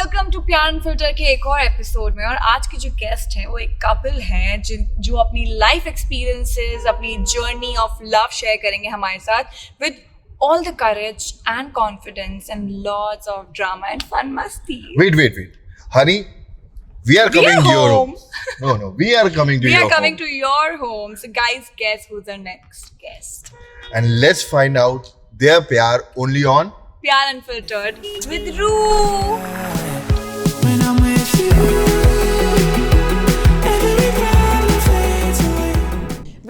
Welcome to प्यार and filter के एक और एपिसोड में। और आज के जो गेस्ट हैं वो एक कपल हैं जो अपनी लाइफ एक्सपीरियंसेस, अपनी जर्नी ऑफ लव शेयर करेंगे हमारे साथ with all the courage and confidence and lots of drama and fun masti. Wait. Honey, we are coming to your home. No, we are coming to your home. We are coming to your home. So guys, guess who's our next guest? And let's find out their pyar only on Pyar Unfiltered with Roo. When I'm with you,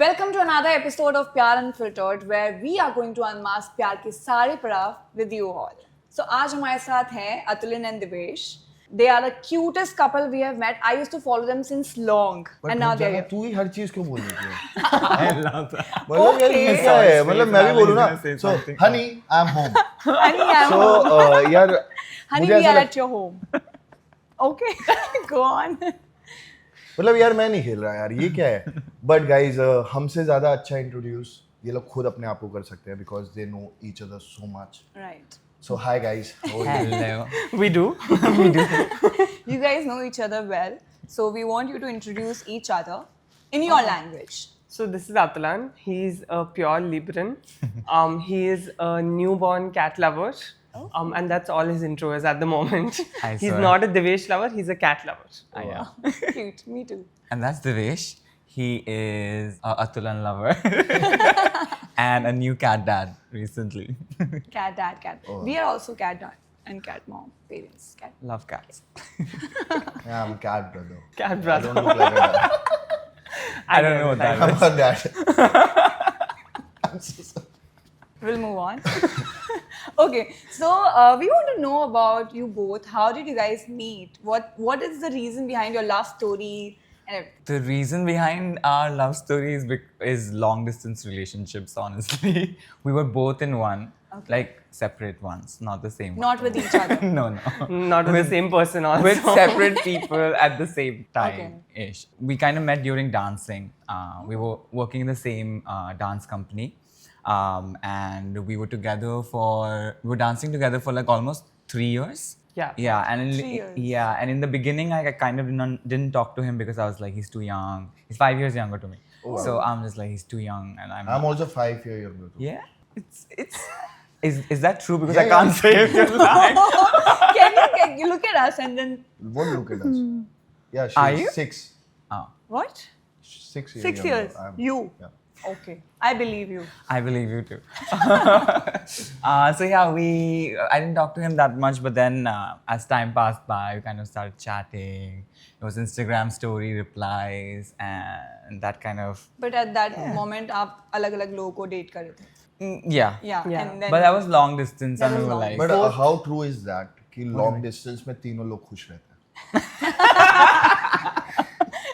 Welcome to another episode of Pyar Unfiltered where we are going to unmask प्यार के सारे पड़ाव with you all. So आज हमारे साथ हैं Atulan and Divesh. They are the cutest couple we have met. I used to follow them since long, and now they are here. तू ही हर चीज क्यों बोल रही है? मतलब यार ये क्या है? मतलब मैं भी बोलूँ ना. So honey, I'm home. Honey, I'm So home. यार Honey, we are at your home. Okay, go on. मतलब यार मैं नहीं खेल रहा यार, ये क्या है? But guys, हमसे ज़्यादा अच्छा इंट्रोड्यूस ये लोग खुद अपने आप को कर सकते हैं because they know each other so much. Right. So hi guys. How are you? Hello. we do. You guys know each other well, so we want you to introduce each other in your language. So this is Atulan. He's a pure Libran. He is a newborn cat lover. And that's all his intro is at the moment. Hi, He's sir. not a Divesh lover, he's a cat lover. Yeah. Cute. Me too. And that's Divesh. He is a Atulan lover and a new cat dad recently. Cat dad, cat. We are also cat dad and cat mom, parents. Cat. Love cats. Yeah, I'm cat brother. Cat I brother. don't look like a dad. I don't know what that I'm is. a dad. I'm so sorry. We'll move on. Okay, so we want to know about you both. How did you guys meet? What is the reason behind your love story? And everything? The reason behind our love story is long distance relationships, honestly. We were both in one, like separate ones, not the same Not with each other. one. No. Not with the same person also. With separate people at the same time-ish. We kind of met during dancing. We were working in the same dance company. And we were dancing together for like almost 3 years. Yeah. And 3 years. and in the beginning I kind of didn't talk to him because I was like, he's too young. He's 5 years younger to me. Oh. So I'm just like, he's too young, and I'm also 5 years younger too. yeah. Is that true? Because Yeah, I can't say if you're lying. Can you look at us and then Won't look at us. Yeah, Are she's you? 6. what? 6 years. 6 younger. years. I'm- You. Yeah. Okay, I believe you. I believe you too. So yeah, I didn't talk to him that much, but then as time passed by, we kind of started chatting. It was Instagram story replies and that kind of But at that moment, आप अलग-अलग लोगों को date कर रहे थे. yeah. Yeah. Yeah. And then But that was long distance, That and we was were long like, But how true is that कि long distance में तीनों लोग खुश रहते हैं?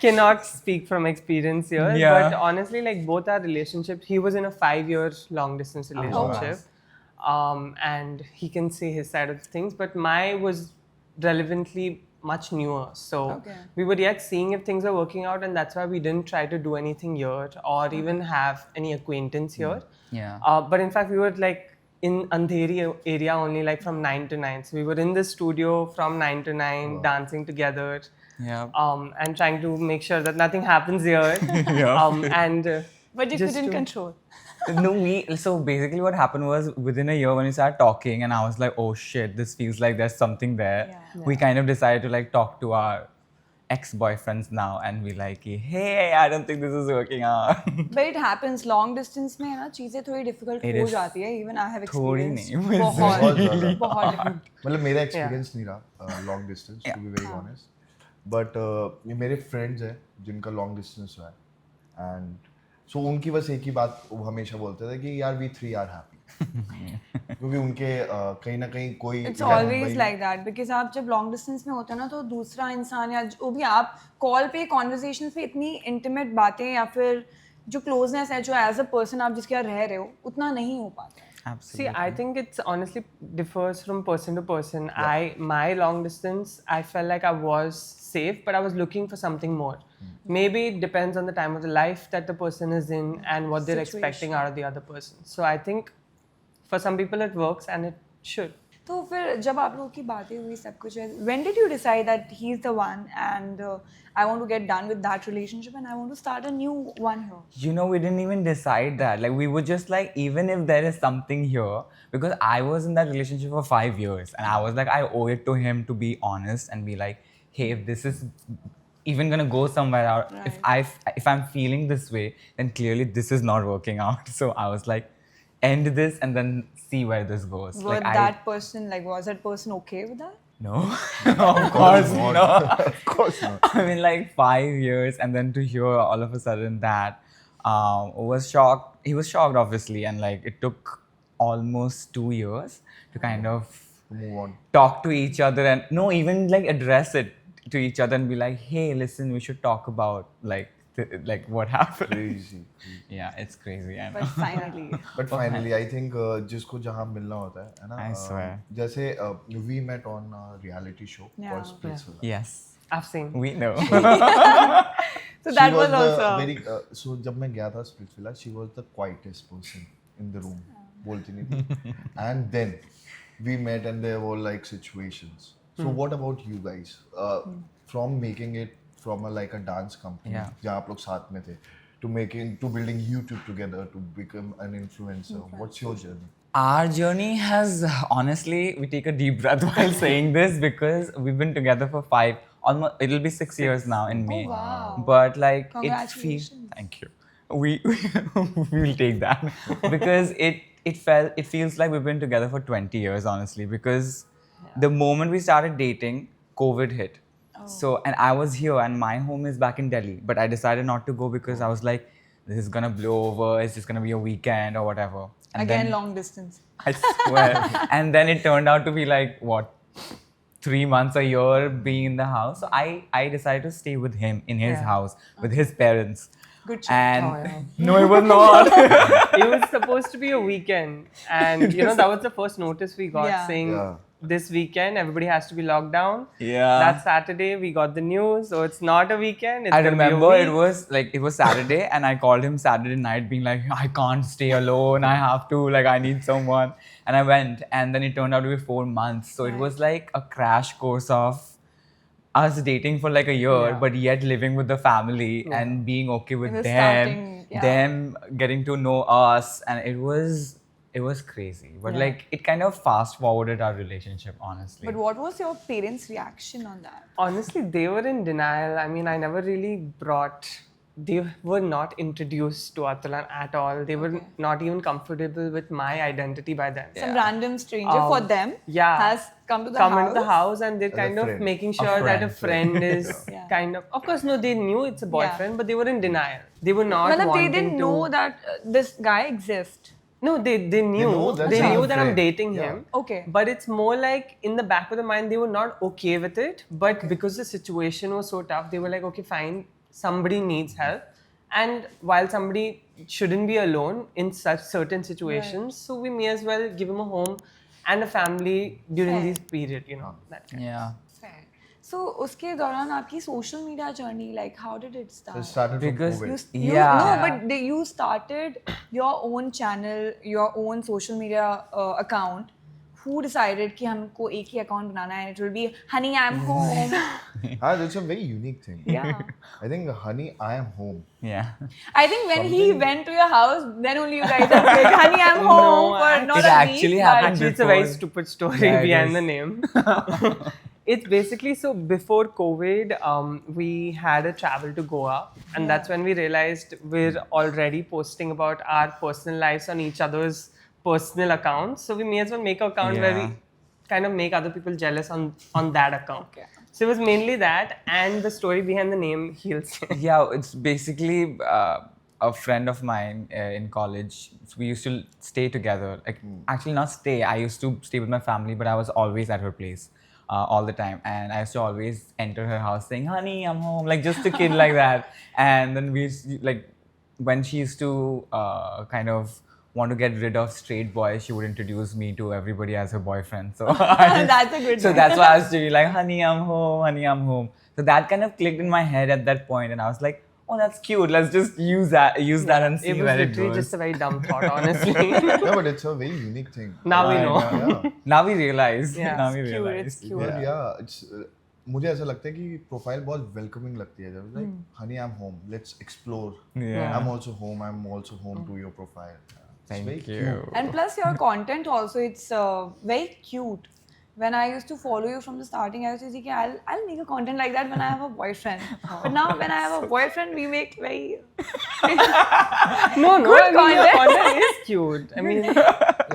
Cannot speak from experience here. Yeah. But honestly, like both our relationships, he was in a 5-year long distance relationship. And he can say his side of things, but mine was relevantly much newer. So we were yet seeing if things are working out, and that's why we didn't try to do anything here or even have any acquaintance here. yeah. But in fact, we were like in Andheri area only, like from 9 to 9. So we were in the studio from 9 to 9, dancing together. Yeah. And trying to make sure that nothing happens here. But you just couldn't to- control. No, so basically what happened was within a year when we started talking, and I was like, oh shit, this feels like there's something there. Yeah. We kind of decided to like talk to our ex-boyfriends now and be like, hey, I don't think this is working out. But it happens long distance में ना चीजें थोड़ी difficult It हो is जाती है. Even I have थोड़ी experienced नहीं, बहुत ज़्यादा। बहुत difficult. मतलब मेरा एक्सपीरियंस नहीं रहा long distance to be very honest but ये मेरे फ्रेंड्स हैं जिनका लॉन्ग डिस्टेंस हुआ है एंड सो उनकी बस एक ही बात वो हमेशा बोलते थे कि यार वी 3 आर हैप्पी क्योंकि उनके कहीं ना कहीं कोई It's always like that because आप जब long distance में होते हो ना तो दूसरा इंसान या जो भी आप कॉल पे conversations पे इतनी intimate बातें या फिर जो closeness है जो as a person आप जिसके साथ रह रहे हो उतना नहीं हो पाता है. Absolutely. See, I think it's honestly differs from person to person. My long distance, I felt like I was safe, but I was looking for something more. Maybe it depends on the time of the life that the person is in and what they're expecting out of the other person. So I think for some people it works and it should. तो फिर जब आप लोगों की बातें हुई सब कुछ है, when did you decide that he is the one and I want to get done with that relationship and I want to start a new one here? You know, we didn't even decide that. Like, we were just like, even if there is something here, because I was in that relationship for 5 years, and I was like, I owe it to him to be honest and be like, hey, if this is even gonna go somewhere, or if I'm feeling this way, then clearly this is not working out. So I was like, end this and then see where this goes. Was Like, that person, like, was that person okay with that? no, of course not. Of course not. I mean, like 5 years, and then to hear all of a sudden that was shocked. He was shocked, obviously, and like it took almost 2 years to kind of Move on. talk to each other and no, even like address it to each other and be like, hey, listen, we should talk about like what happened. Crazy. Yeah, it's crazy. I know. But finally. But finally, I think जिसको जहाँ मिलना होता है ना? I swear. जैसे we met on a reality show called Yeah. Splitsvilla. Yes, I've seen. we know. So that She was the also. very so जब मैं गया था Splitsvilla, she was the quietest person in the room. बोलती नहीं थी. And then we met and there were like situations. So what about you guys? From making it from like a dance company, Yeah. जहाँ आप लोग साथ में थे, to building YouTube together, to become an influencer. What's your journey? Our journey has honestly, we take a deep breath while saying this because we've been together for almost, it'll be 6 years now in May. wow. But like it feels, Congratulations. thank you. We will take that because it feels like we've been together for 20 years, honestly, because the moment we started dating, COVID hit. So, and I was here and my home is back in Delhi, but I decided not to go because I was like, this is gonna blow over, it's just gonna be a weekend or whatever. And Again, then, long distance. I swear. And then it turned out to be like, what, 3 months, a year being in the house. So I decided to stay with him in his house, with his parents. Good choice. And Oh, yeah. no, it was not. It was supposed to be a weekend, and you know that was the first notice we got Yeah. saying Yeah. this weekend everybody has to be locked down. Yeah. That Saturday we got the news, so it's not a weekend. It's I gonna be a remember it week. was Saturday, and I called him Saturday night, being like, I can't stay alone. I have to, like, I need someone. And I went, and then it turned out to be 4 months. So it was like a crash course of us dating for like a year, Yeah. but yet living with the family and being okay with In the them, starting, yeah. them getting to know us, and it was crazy. But Yeah. like it kind of fast forwarded our relationship, honestly. But what was your parents' reaction on that? Honestly, they were in denial. I mean, I never really they were not introduced to Atulan at all. They were not even comfortable with my identity by then. Some random stranger for them yeah. has come to the Come house. into the house and they're As a kind of friend. making sure that a friend is Yeah. kind of course, no, they knew it's a boyfriend, but they were in denial. They were not Matlab, wanting they didn't to. know that this guy exists. No, they knew. know that They he's knew a that I'm friend. dating Yeah. him. Okay. But it's more like in the back of the mind, they were not okay with it. But because the situation was so tough, they were like, okay, fine, somebody needs help. And while somebody shouldn't be alone in such certain situations, so we may as well give him a home and a family during Fair. this period, you know. That's it. yeah. Fair. So उसके दौरान आपकी social media journey, like how did it start? It started from Because- COVID. Yeah. No, but you started your own channel, your own social media account. Who decided कि हमको एक ही account बनाना है and it will be Honey, I'm home. That's a very unique thing. Yeah. I think Honey, I am home. Yeah. I think when he went to your house, then only you guys are like, Honey, I'm home for not It a actually week. happened. Actually, it's a very Before- stupid story Yeah, it behind is. the name. It's basically so before COVID, we had a travel to Goa, and that's when we realized we're already posting about our personal lives on each other's personal accounts. So we may as well make an account where we Yeah. kind of make other people jealous on that account. Okay. So it was mainly that, and the story behind the name Heels. Yeah, it's basically a friend of mine in college. So we used to stay together. Like, actually, not stay. I used to stay with my family, but I was always at her place all the time. And I used to always enter her house saying, "Honey, I'm home," like just a kid like that. And then we used to, like, when she used to kind of want to get rid of straight boys, she would introduce me to everybody as her boyfriend. So That's a good So one. that's why I was doing like, "Honey, I'm home. Honey, I'm home." So that kind of clicked in my head at that point, and I was like, oh, that's cute. Let's just use that and see It was where it literally goes. just a very dumb thought, honestly. No, but it's a very unique thing. Now we I know. Yeah. Now we realize. Yeah. Now we It's cute, realize. it's cute. But yeah, it's मुझे ऐसा लगता है कि profile बहुत welcoming लगती है जब like honey I am home let's explore Yeah. I am also home to your profile Thank you. And plus your content also, it's very cute. When I used to follow you from the starting, I used to think, I'll make a content like that when I have a boyfriend. But now when I have a boyfriend, we make very No, Good I mean, your content. content is cute. I mean,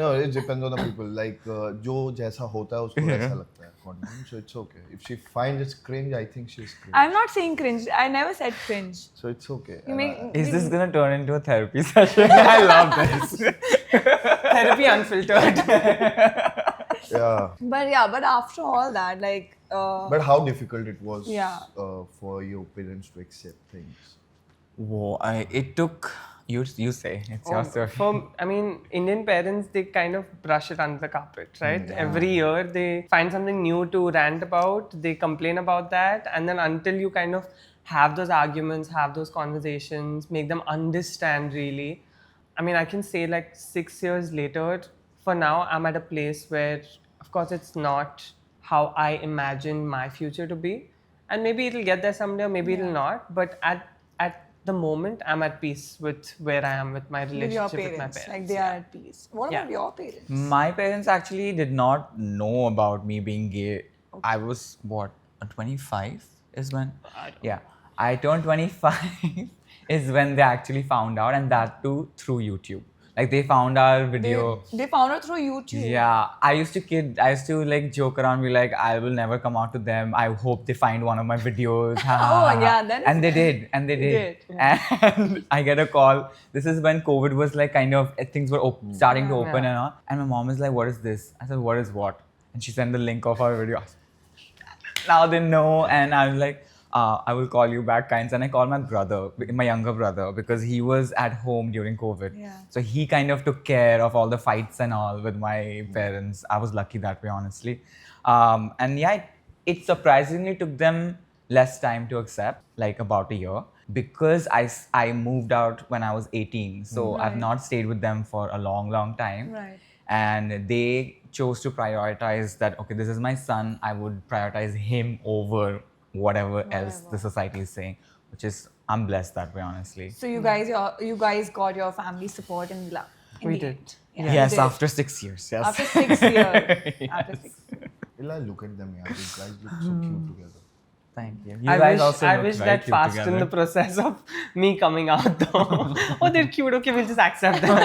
No, it depends on the people. Like जो जैसा होता है उसको वैसा लगता है content. So it's okay. If she finds it cringe, I think she's cringe. I'm not saying cringe. I never said cringe. So it's okay. You make Is this gonna turn into a therapy session? I love this. therapy unfiltered. Yeah. but after all that, like But how difficult it was Yeah. For your parents to accept things. Whoa, it took. You say it's your story. I mean, Indian parents, they kind of brush it under the carpet, right? Every year they find something new to rant about, they complain about that, and then until you kind of have those arguments, have those conversations, make them understand really. I mean, I can say like 6 years later, for now, I'm at a place where, of course, it's not how I imagine my future to be. And maybe it'll get there someday, or maybe it'll not. But at the moment, I'm at peace with where I am with my with your relationship with my parents, parents. like they are at peace. What Yeah. about your parents? My parents actually did not know about me being gay. I was what, 25 is when? I turned 25 is when they actually found out, and that too through YouTube. Like they found our video. They found out through YouTube. Yeah, I used to like joke around, be like, I will never come out to them. I hope they find one of my videos. Oh, yeah, that is and they did, and they did. And I get a call. This is when COVID was like kind of things were starting to open and all. And my mom is like, "What is this?" I said, "What is what?" And she sent the link of our video. Now they know, and I'm like, I will call you back, kinds. And I called my brother, my younger brother, because he was at home during COVID. Yeah. So he kind of took care of all the fights and all with my parents. I was lucky that way, honestly. And yeah, it surprisingly took them less time to accept, like about a year, because I moved out when I was 18. So I've Right. not stayed with them for a long, long time. Right. And they chose to prioritize that, okay, this is my son. I would prioritize him over whatever else the society is saying, which is, I'm blessed that way, honestly. So you guys got your family support in love. We did. Yeah, Yes, you did. after 6 years, yes. After 6 years. After 6 years. Ella, look at them, yeah. These guys look so cute together. Thank you. I wish that fast in the process of me coming out though. Oh, they're cute. Okay, we'll just accept them.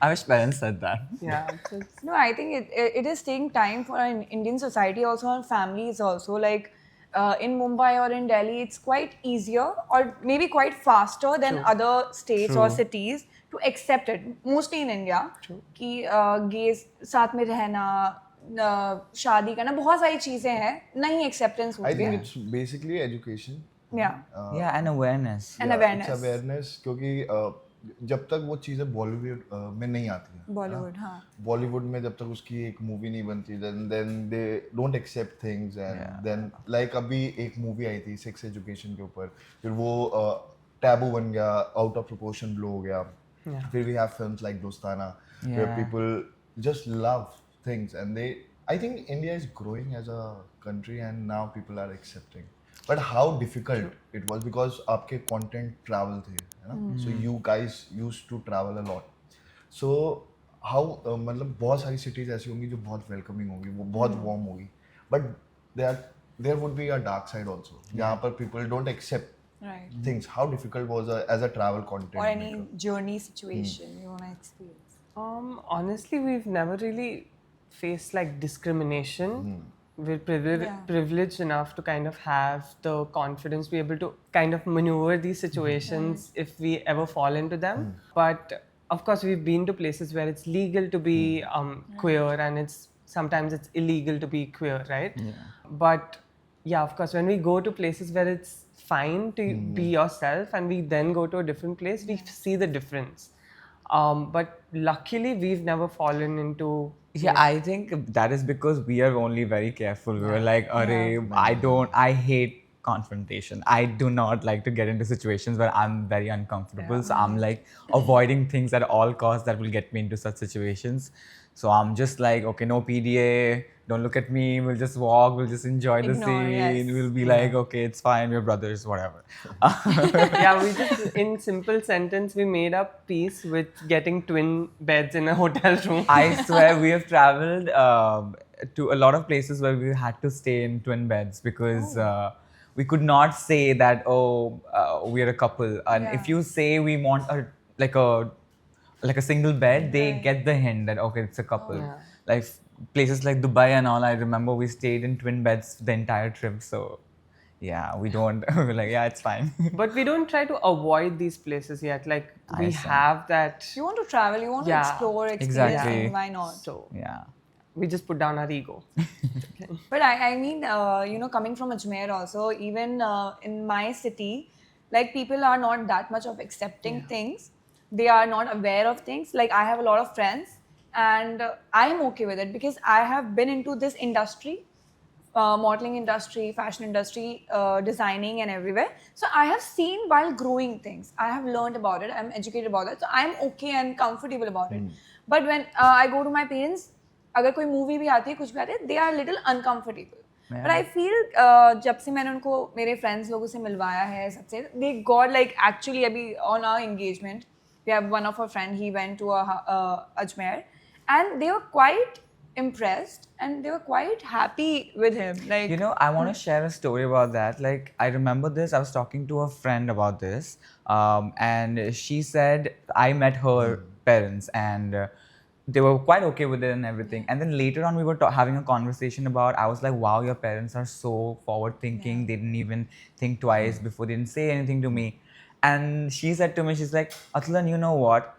I wish parents said that. Yeah. Just, No, I think it is taking time for an Indian society also, and families also. Like in Mumbai or in Delhi, it's quite easier or maybe quite faster than other states or cities to accept it. Mostly in India, कि gays साथ में रहना, शादी करना, बहुत सारी चीजें हैं, नहीं acceptance I होती think है. it's basically education. Yeah. Yeah, and awareness. And Yeah, awareness. It's awareness क्योंकि जब तक वो चीज़ें बॉलीवुड में नहीं आती हैं Bollywood, हाँ. बॉलीवुड में जब तक उसकी एक मूवी नहीं बनती then they don't accept things and then like अभी एक मूवी आई थी सेक्स एजुकेशन के ऊपर फिर वो टैबू बन गया आउट ऑफ प्रोपोर्शन ब्लो हो गया फिर we have films like दोस्ताना where people just love things and I think India is growing as a country and now people are accepting but how difficult it was because आपके content travel थे है ना so you guys used to travel a lot so how मतलब बहुत सारी cities ऐसी होंगी जो बहुत welcoming होंगी वो बहुत warm होगी but there would be a dark side also जहाँ पर people don't accept Right. things how difficult was as a travel content Or any maker? journey situation you want to experience. honestly, we've never really faced like discrimination. We're privileged enough to kind of have the confidence, be able to kind of maneuver these situations if we ever fall into them. But of course, we've been to places where it's legal to be queer and sometimes it's illegal to be queer, right? But yeah, of course, when we go to places where it's fine to be yourself and we then go to a different place, we see the difference. But luckily, we've never fallen into. Yeah, I think that is because we are only very careful. We were like, I hate confrontation. I do not like to get into situations where I'm very uncomfortable. So I'm like Mm-hmm. avoiding things at all costs that will get me into such situations. So I'm just like, okay, no PDA, don't look at me, we'll just walk, we'll just enjoy the Ignore, scene, yes. we'll be like, okay, it's fine, we're brothers, whatever. Yeah, we just, in simple sentence, we made up peace with getting twin beds in a hotel room. I swear we have traveled to a lot of places where we had to stay in twin beds because we could not say that, oh, we're a couple. And if Yeah. you say we want like a like a single bed, they Right. get the hint that okay, it's a couple. Yeah. Like places like Dubai and all, I remember we stayed in twin beds the entire trip. So yeah, we don't. We're like, yeah, it's fine. But we don't try to avoid these places yet. Like, I we understand. have that. You want to travel, you want to Yeah, explore, experience exactly. things, why not? So, Yeah. we just put down our ego. But I mean, coming from Ajmer also, even in my city, like people are not that much of accepting things. They are not aware of things. Like I have a lot of friends, and I am okay with it because I have been into this industry, modeling industry, fashion industry, designing, and everywhere. So I have seen while growing things. I have learned about it. I'm educated about it. So I'm okay and comfortable about it. But when I go to my parents, अगर कोई movie भी आती है कुछ भी आती है they are little uncomfortable but I feel जब से मैंने उनको मेरे फ्रेंड्स लोगों से मिलवाया है सबसे दे गॉट लाइक एक्चुअली अभी on our engagement we have one of our friend he went to Ajmer and they were quite impressed and they were quite happy with him like You know, I want to share a story about that. Like, I remember this. I was talking to a friend about this, and she said I met her parents, and they were quite okay with it and everything. And then later on, we were having a conversation about. I was like, "Wow, your parents are so forward-thinking. They didn't even think twice before they didn't say anything to me." And she said to me, "She's like, Atulan, you know what?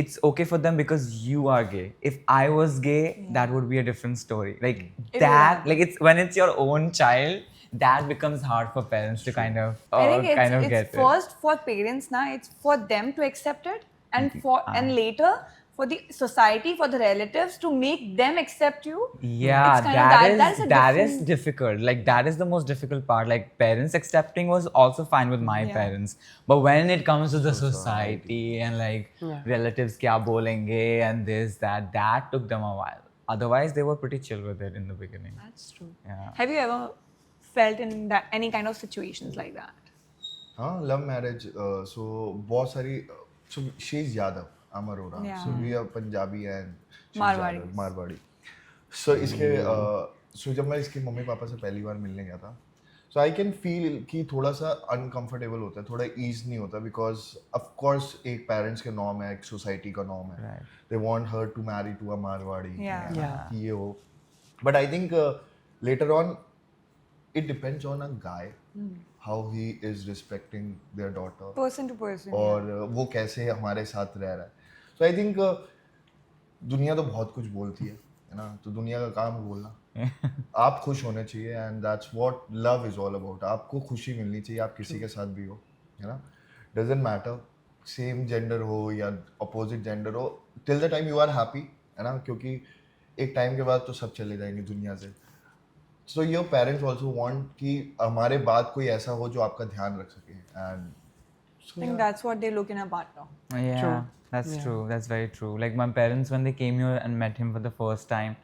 It's okay for them because you are gay. If I was gay, that would be a different story. Like that, like it's when it's your own child, that becomes hard for parents to kind of I think it's get it. first for parents now it's for them to accept it and later for the society for the relatives to make them accept you. Yeah, it's kind of that is a that is different- difficult. Like that is the most difficult part. Like parents accepting was also fine with my Yeah. parents, but when it comes to the society and like relatives kya bolenge and this that took them a while. Otherwise, they were pretty chill with it in the beginning. That's true. Yeah. Have you ever felt in that any kind of situations like that? हाँ love marriage so बहुत सारी so she is Yadav I'm Arora. Yeah. So we are Punjabi and she's Marwari. Yadav, Marwari. So इसके so जब मैं इसके mummy papa से पहली बार मिलने गया था so I can feel कि थोड़ा सा uncomfortable होता है थोड़ा ease नहीं होता because of course एक parents के norm है एक society का norm है Right. they want her to marry to a Marwadi Yeah. Yeah. कि ये हो but I think later on it depends on a guy how he is respecting their daughter Person to person. और वो कैसे हमारे साथ रह रहा है सो आई थिंक दुनिया तो बहुत कुछ बोलती है ना तो दुनिया का काम है बोलना आप खुश होने चाहिए and that's what love is all about आपको खुशी मिलनी चाहिए आप किसी के साथ भी हो है ना डजेंट मैटर सेम जेंडर हो या अपोजिट जेंडर हो till the time you are happy है ना क्योंकि एक टाइम के बाद तो सब चले जाएंगे दुनिया से so your parents also want कि हमारे बाद कोई ऐसा हो जो आपका ध्यान रख सके and I think that's what they look in a partner. Yeah, True. that's true. That's very true. Like my parents, when they came here and met him for the first time,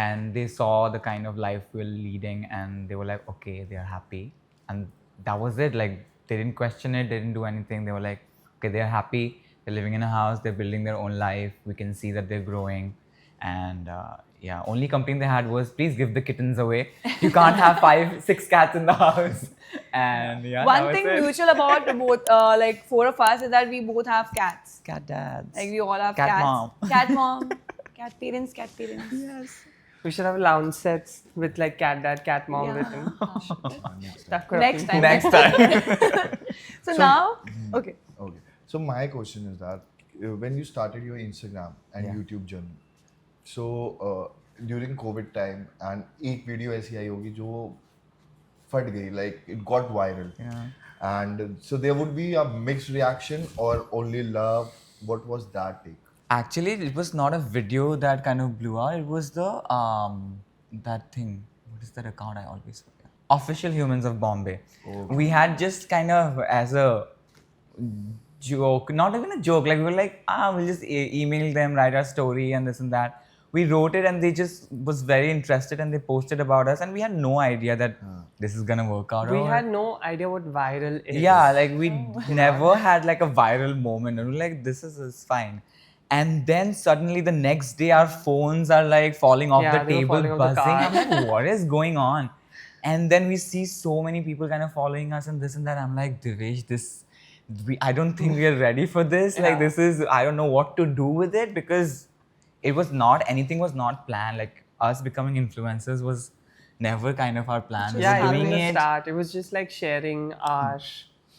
and they saw the kind of life we're leading, and they were like, okay, they are happy, and that was it. Like they didn't question it, they didn't do anything. They were like, okay, they're happy. They're living in a house. They're building their own life. We can see that they're growing, and yeah, only complaint they had was, please give the kittens away. You can't have 5, 6 cats in the house. And yeah, One that was thing it. mutual about both, like 4 of us, is that we both have cats. Cat dads. Like we all have Cat cats. mom. Cat mom. Cat parents. Cat parents. Yes. We should have lounge sets with like cat dad, cat mom Yeah. written. That could have Next been- time. Next time. So now, okay. Okay. So my question is that when you started your Instagram and Yeah. YouTube journey, so during COVID time and एक video ऐसी आई होगी जो फट गई like it got viral Yeah. and so there would be a mixed reaction or only love. What was that take? Actually, it was not a video that kind of blew out. It was the that thing. What is that account? I always forget. official humans of Bombay. We had just kind of as a joke, not even a joke, like we were like, we'll just email them, write our story and this and that. We wrote it and they just was very interested and they posted about us and we had no idea that this is gonna work out. We or- had no idea what viral is. Yeah, like we never had like a viral moment and we're like, this is fine. And then suddenly the next day our phones are like falling off Yeah, the they were table, falling off the buzzing. car. I'm like, what is going on? And then we see so many people kind of following us and this and that. I'm like, Divesh, I don't think we are ready for this. Like this is, I don't know what to do with it because it was not, anything was not planned. Like us becoming influencers was never kind of our plan. We were Yeah, even in doing the it. start, it was just like sharing our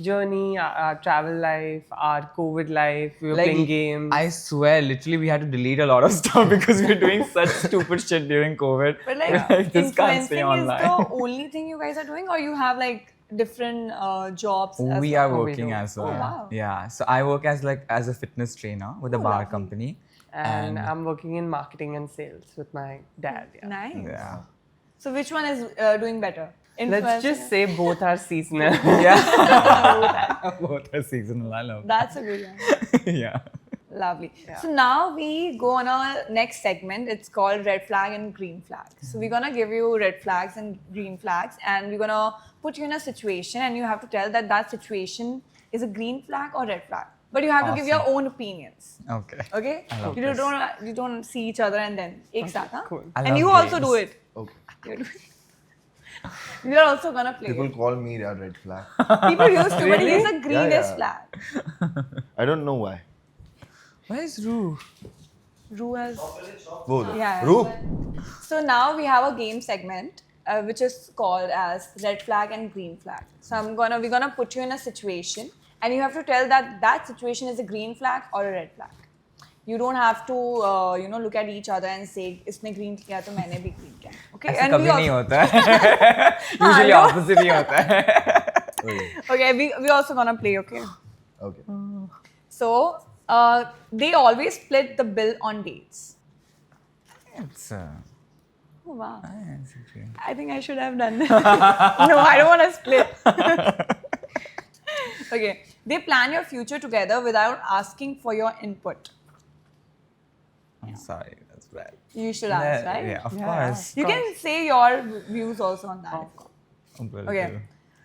journey, our travel life, our COVID life. We were playing games. I swear, literally, we had to delete a lot of stuff because we were doing such stupid shit during COVID. But We're like, this can't stay influencing is online. the only thing you guys are doing, or you have like different jobs? As We well? are we working do. as well. Oh, wow. Yeah, so I work as a fitness trainer with a bar lovely. company. and I'm working in marketing and sales with my dad. Yeah. Nice. Yeah. So which one is doing better? Let's Influencing? just say both are seasonal. Yeah. Both are seasonal. I love That's a good one. that. Yeah. Lovely. So now we go on our next segment. It's called red flag and green flag. So we're gonna give you red flags and green flags, and we're gonna put you in a situation, and you have to tell that situation is a green flag or red flag. But you have to give your own opinions. Okay. Okay? I love You this. don't see each other and then ek saath, huh? Cool. I And love you also games. do it. Okay. You're doing- We are also gonna play. People it. call me a red flag. People used to, but he's the greenest yeah. flag. I don't know why. Where's Roo? Ru has. Wo Yeah. Ru? So now we have a game segment, which is called as red flag and green flag. So we're gonna put you in a situation, and you have to tell that situation is a green flag or a red flag. You don't have to look at each other and say इसने green किया तो मैंने भी green किया. Okay? ऐसा And कभी we नहीं also, होता है. Usually no. opposite ही होता है. okay, we also gonna play. Okay. Okay. So they always split the bill on dates. It's Oh, wow. it's okay. I think I should have done this. No, I don't want to split. Okay. They plan your future together without asking for your input. I'm sorry, that's bad. You should ask, right? Yeah, of course. You can say your views also on that. Well, Okay.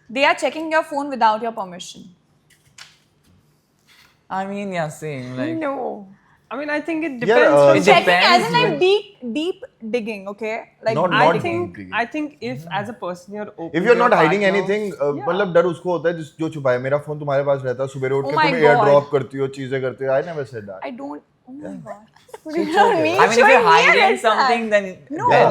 They are checking your phone without your permission. I mean, yeah, same. Like, No. I mean, I think it Yeah, depends. It Checking as in depends like deep digging, okay? Like Not I deep think digging. I think if as a person you're open. If you're to your not hiding partner- anything, मतलब डर उसको होता है जो छुपा है. मेरा phone तुम्हारे पास रहता है. सुबह उठ Oh के my तुम एयर God. ड्रॉप करती हो, चीजें करती हो. I never said that. I don't. Oh my god. I mean, if you're hiding something, then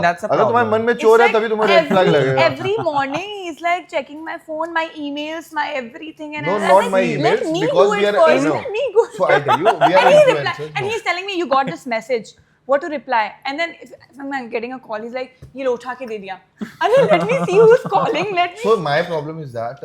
that's a अगर तुम्हारे problem. मन में चोर है तभी तुम्हें रेड फ्लैग लगेगा. Every morning he's like checking my phone, my emails, my everything, and No, I'm not like, my let emails, me because do we it are- first. no. Let me go. So I tell you, we are and he reply, influencers. and No. he's telling me you got this message. What to reply? And then if I'm getting a call, he's like, ये लो उठा के दे दिया. I mean, let me see who's calling. Let me. So my problem is that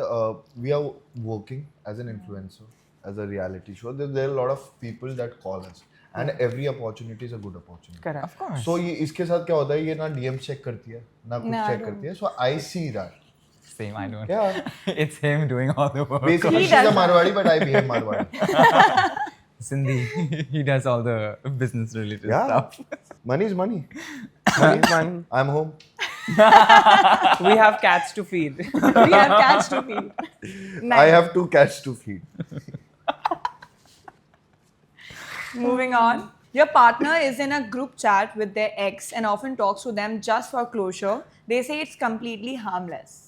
we are working as an influencer, as a reality show. There are a lot of people that call us, and every opportunity is a good opportunity. Correct. Of course. So ये इसके साथ क्या होता है? ये ना DM check करती है, ना कुछ No, I check don't. करती है. So I see that. Same, I don't. Yeah. It's him doing all the work. Basically, He she's a does. Marwadi, but I behave Marwadi. Sindhi, he does all the business related Yeah. stuff. Money is money. Money is money. I'm home. We have cats to feed. We have cats to feed. Nice. I have 2 cats to feed. Moving on. Your partner is in a group chat with their ex and often talks to them just for closure. They say it's completely harmless.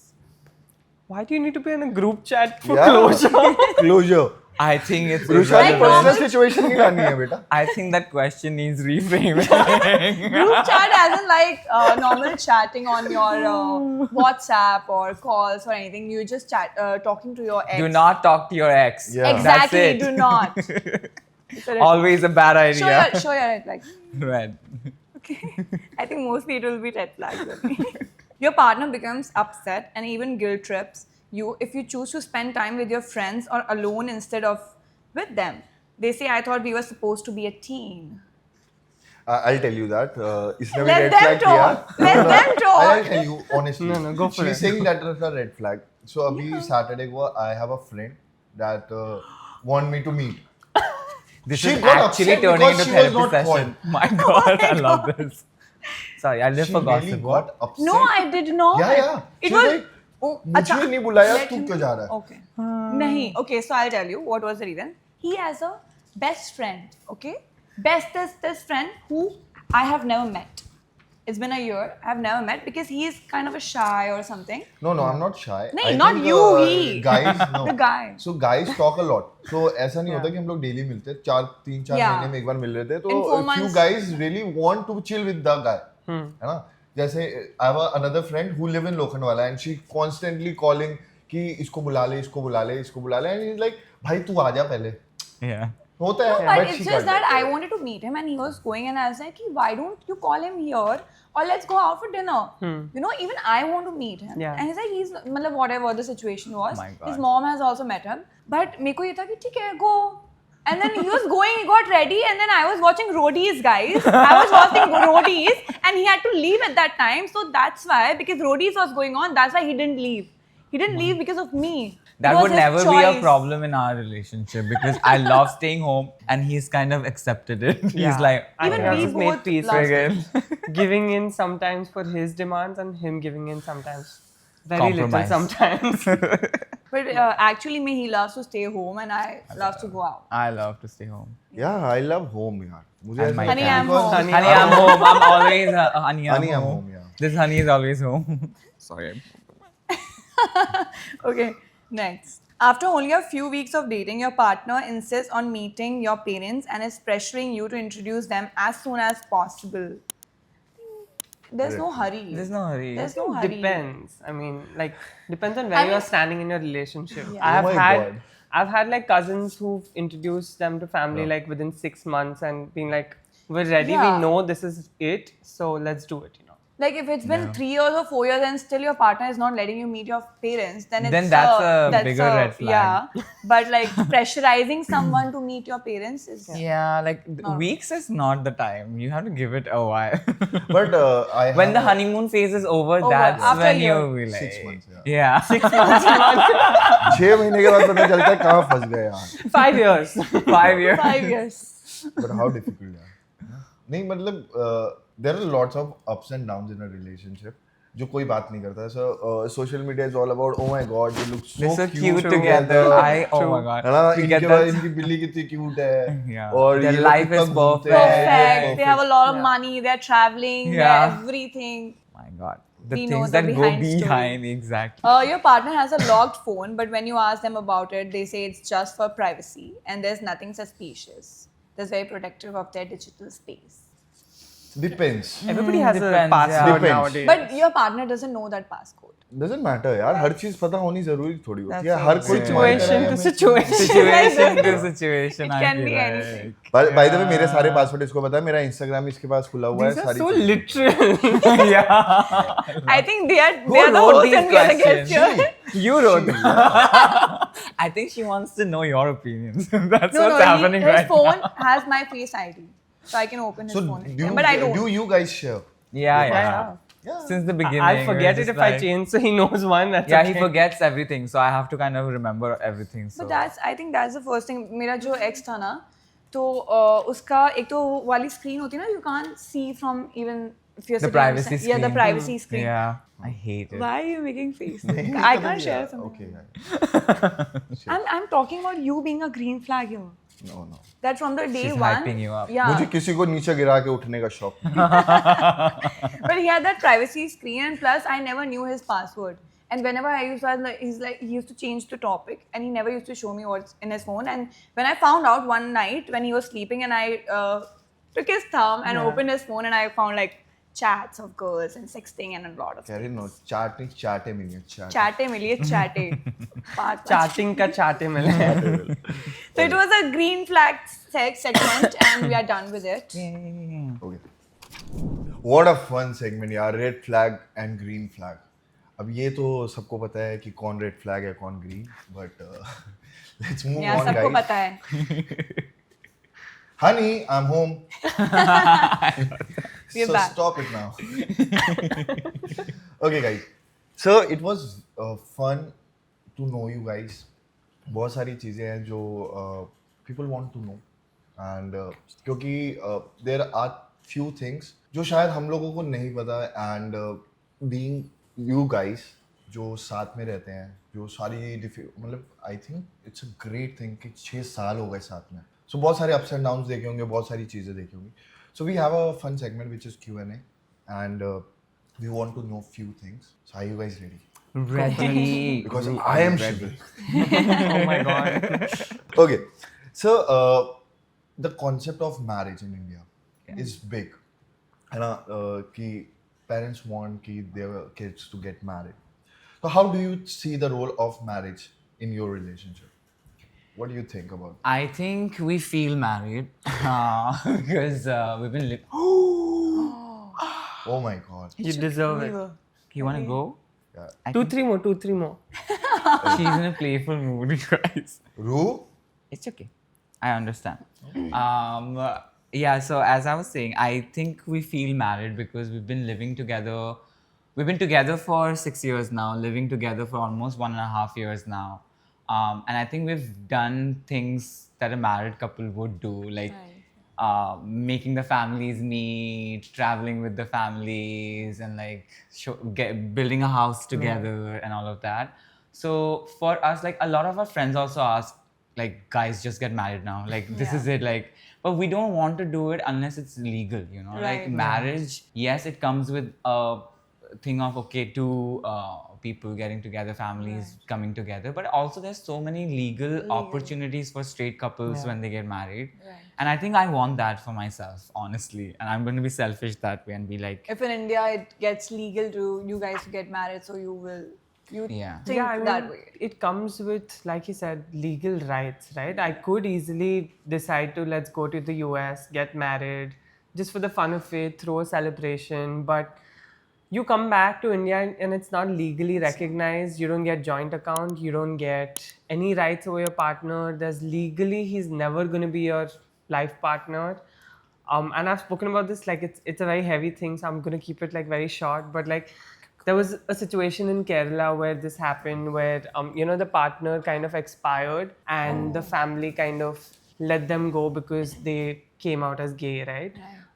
Why do you need to be in a group chat for Yeah. closure? Closure. I think it's Rusha Like की normal- personal situation नहीं लानी है बेटा. I think that question needs reframing. Group chat as in like normal chatting on your WhatsApp or calls or anything. You just talking to your ex. Do not talk to your ex. Yeah. Exactly. That's it. Do not. It's a red Always a bad flag. idea. Show your red flag. Red. Okay. I think mostly it will be red flags with me. Your partner becomes upset and even guilt trips you if you choose to spend time with your friends or alone instead of with them. They say, I thought we were supposed to be a team. I'll tell you that. इसने भी Let red them flag talk. किया. Let them talk. I'll tell you honestly. No, go for She's it. saying that is a red flag. So अभी Saturday को I have a friend that want me to meet. This She is got actually upset turning because into she was therapy not session. called. My God, I love this. Sorry, I just She forgot. really What? got upset. No, I did not. Yeah. It She was. like, Oh, मुझे अच्छा, नहीं बुलाया let तू him- क्यों जा रहा है? Okay. नहीं. Okay, so I'll tell you what was the reason. He has a best friend. Okay, bestest friend who I have never met. It's been a year. I have never met because he is kind of a shy or something. No, I'm not shy. नहीं, I not think, you, he. Guys, no. The guy. So guys talk a lot. So ऐसा नहीं होता कि हम लोग daily मिलते हैं, 3-4 Yeah. महीने में एक बार मिल रहे थे. तो In 4 few months. guys really want to chill with the guy. है ना? जैसे I have another friend who live in Lokhandwala and she constantly calling कि इसको बुला ले, इसको बुला ले, इसको बुला ले, and he's like भाई तू आ जा पहले. Yeah. होता है. But but it's she just can't. that I wanted to meet him and he was going and I was like, why don't you call him here or let's go out for dinner? You know, even I want to meet him. Yeah. And he's like, मतलब whatever the situation was. My God. His mom has also met him. But मेरे को ये था कि ठीक है, go. And then he was going, he got ready, and then I was watching roadies, guys. I was watching roadies, and he had to leave at that time. So that's why, because roadies was going on, that's why he didn't leave. He didn't leave because of me. That It was would his never be a choice. problem in our relationship because I love staying home and he's kind of accepted it. He's like, I Even think I we just made both peace loved with it. Giving in sometimes for his demands and him giving in sometimes. Very Compromise. little sometimes. But actually, me, he loves to stay home, and I love to go out. I love to stay home. Yeah, I love home यार. मुझे And ऐसा my लगता है Honey, I'm because- home. Honey, I'm home. I'm always honey, Honey, I'm I'm home. home, yeah. This honey is always home. Sorry. Okay, next. After only a few weeks of dating, your partner insists on meeting your parents and is pressuring you to introduce them as soon as possible. There's no hurry. There's no hurry. There's no hurry. Depends. I mean, like, depends on where I you're mean- standing in your relationship. Yeah. I have Oh my had, God. I've had like cousins who've introduced them to family Yeah. like within 6 months and being like, we're ready. Yeah. We know this is it, so let's do it. You know. Like if it's been 3 years or 4 years and still your partner is not letting you meet your parents, then it's Then that's a bigger red flag. Yeah, but like pressurizing someone to meet your parents is Yeah, like weeks is not the time. You have to give it a while. But I When the have- honeymoon phase is over, Over, that's after when a year. you'll be like 6 months, Yeah. 6 महीने के बाद पता चलता है कहाँ फंस गए यार. 5 years. 5 years. 5 years. But how difficult यार. नहीं मतलब there are lots of ups and downs in a relationship जो कोई बात नहीं करता है. So social media is all about oh my god they look so, They're so cute cute together. Oh my god. है ना. We get इनके बाद that. इनकी बिल्ली कितनी क्यूट है. Yeah. और Their ये लोग life कितना is घूमते हैं, Perfect. They have a lot of Yeah. money. They're traveling. Yeah. They're everything. My god. The We know things the that go behind story. behind, exactly. Your partner has a locked phone, but when you ask them about it, they say it's just for privacy and there's nothing suspicious. They're very protective of their digital space. Depends. Everybody has Depends, a password Depends. nowadays. But your partner doesn't know that passcode. Doesn't matter यार. हर चीज पता होनी जरूरी थोड़ी होती है. That's हर कोई situation to situation. Situation to situation. It I can feel be like. anything. By the way मेरे सारे पासवर्ड इसको पता है. मेरा इंस्टाग्राम इसके पास खुला हुआ है. These are सारी so चीजें. literal. Yeah. I think they are Who the wrote host these and we are the guests questions? here. You wrote them. I think she wants to know your opinions. That's No, what's happening his right phone now. has my Face ID. So I can open his So phone. anytime. But I don't. do you guys share? Yeah, yeah. Yeah. Yeah. Since the beginning. I'll we're forget it just if I like- change, so he knows one. That's Yeah, okay. he forgets everything, so I have to kind of remember everything. So. But I think that's the first thing. मेरा जो ex था ना, तो उसका एक तो वो वाली screen होती है ना, you can't see from even if you're The sitting on privacy side. screen. Yeah, the privacy screen. Yeah, I hate it. Why are you making faces? नहीं, I पता can't नहीं share यार. something. Okay. I'm talking about you being a green flag here. No. That from the day She's one. hyping you up. Yeah. मुझे किसी को नीचे गिरा के उठने का शौक. But he had that privacy screen, and plus I never knew his password. And whenever I used to, he used to change the topic, and he never used to show me what's in his phone. And when I found out one night when he was sleeping, and I took his thumb and opened his phone, and I found like chats of girls and sexting and a lot of कह रही things. No चाट नहीं चाटे मिली चाट. Chatte मिली है chatte. Part- Chatting ka chaate mile. So it was a green flag segment, and we are done with it. Okay. What a fun segment यार. Red flag and green flag. अब ये तो सबको पता है कि कौन रेड फ्लैग है कौन green. But let's move Yeah, on सबको guys. पता है. honey, I'm home. We're So back. stop it now. Okay, guys. So it was fun to know you guys. बहुत सारी चीज़ें हैं जो people want to know and क्योंकि there are few things जो शायद हम लोगों को नहीं पता and being you guys जो साथ में रहते हैं जो सारी मतलब I think it's a great thing कि 6 साल हो गए साथ में so बहुत सारे ups and downs देखे होंगे बहुत सारी चीज़ें देखी होंगी so we have a fun segment which is Q&A and we want to know few things so are you guys ready? Ready. Because I am shivering. Oh my god. Okay, so the concept of marriage in India is big. है ना कि parents want कि their kids to get married. So how do you see the role of marriage in your relationship? What do you think about it? I think we feel married because we've been living. Oh my God. You deserve it. You want to go? Yeah. I Two, think 3 more. she's in a playful mood, guys. Ru? It's okay. I understand. Yeah, so as I was saying, I think we feel married because we've been living together. We've been together for 6 years now, living together for almost 1.5 years now. And I think we've done things that a married couple would do, like making the families meet, traveling with the families, and like building a house together and all of that. So for us, like a lot of our friends also ask, like, guys, just get married now. Like this is it. Like, but we don't want to do it unless it's legal. You know, like Right. marriage. Yes, it comes with a thing of okay, two people getting together, families coming together, but also there's so many legal opportunities for straight couples when they get married. Right. And I think I want that for myself, honestly. And I'm going to be selfish that way and be like, If in India it gets legal to you guys to get married, so you think Yeah, I mean, that way. it comes with, like you said, legal rights, right? I could easily decide to let's go to the US, get married, just for the fun of it, throw a celebration. But you come back to India and it's not legally recognized. You don't get joint account. You don't get any rights over your partner. There's legally, he's never going to be your life partner. And I've spoken about this, like it's a very heavy thing, so I'm going to keep it like very short. But like, there was a situation in Kerala where this happened, where the partner kind of expired, and the family kind of let them go because they came out as gay, right?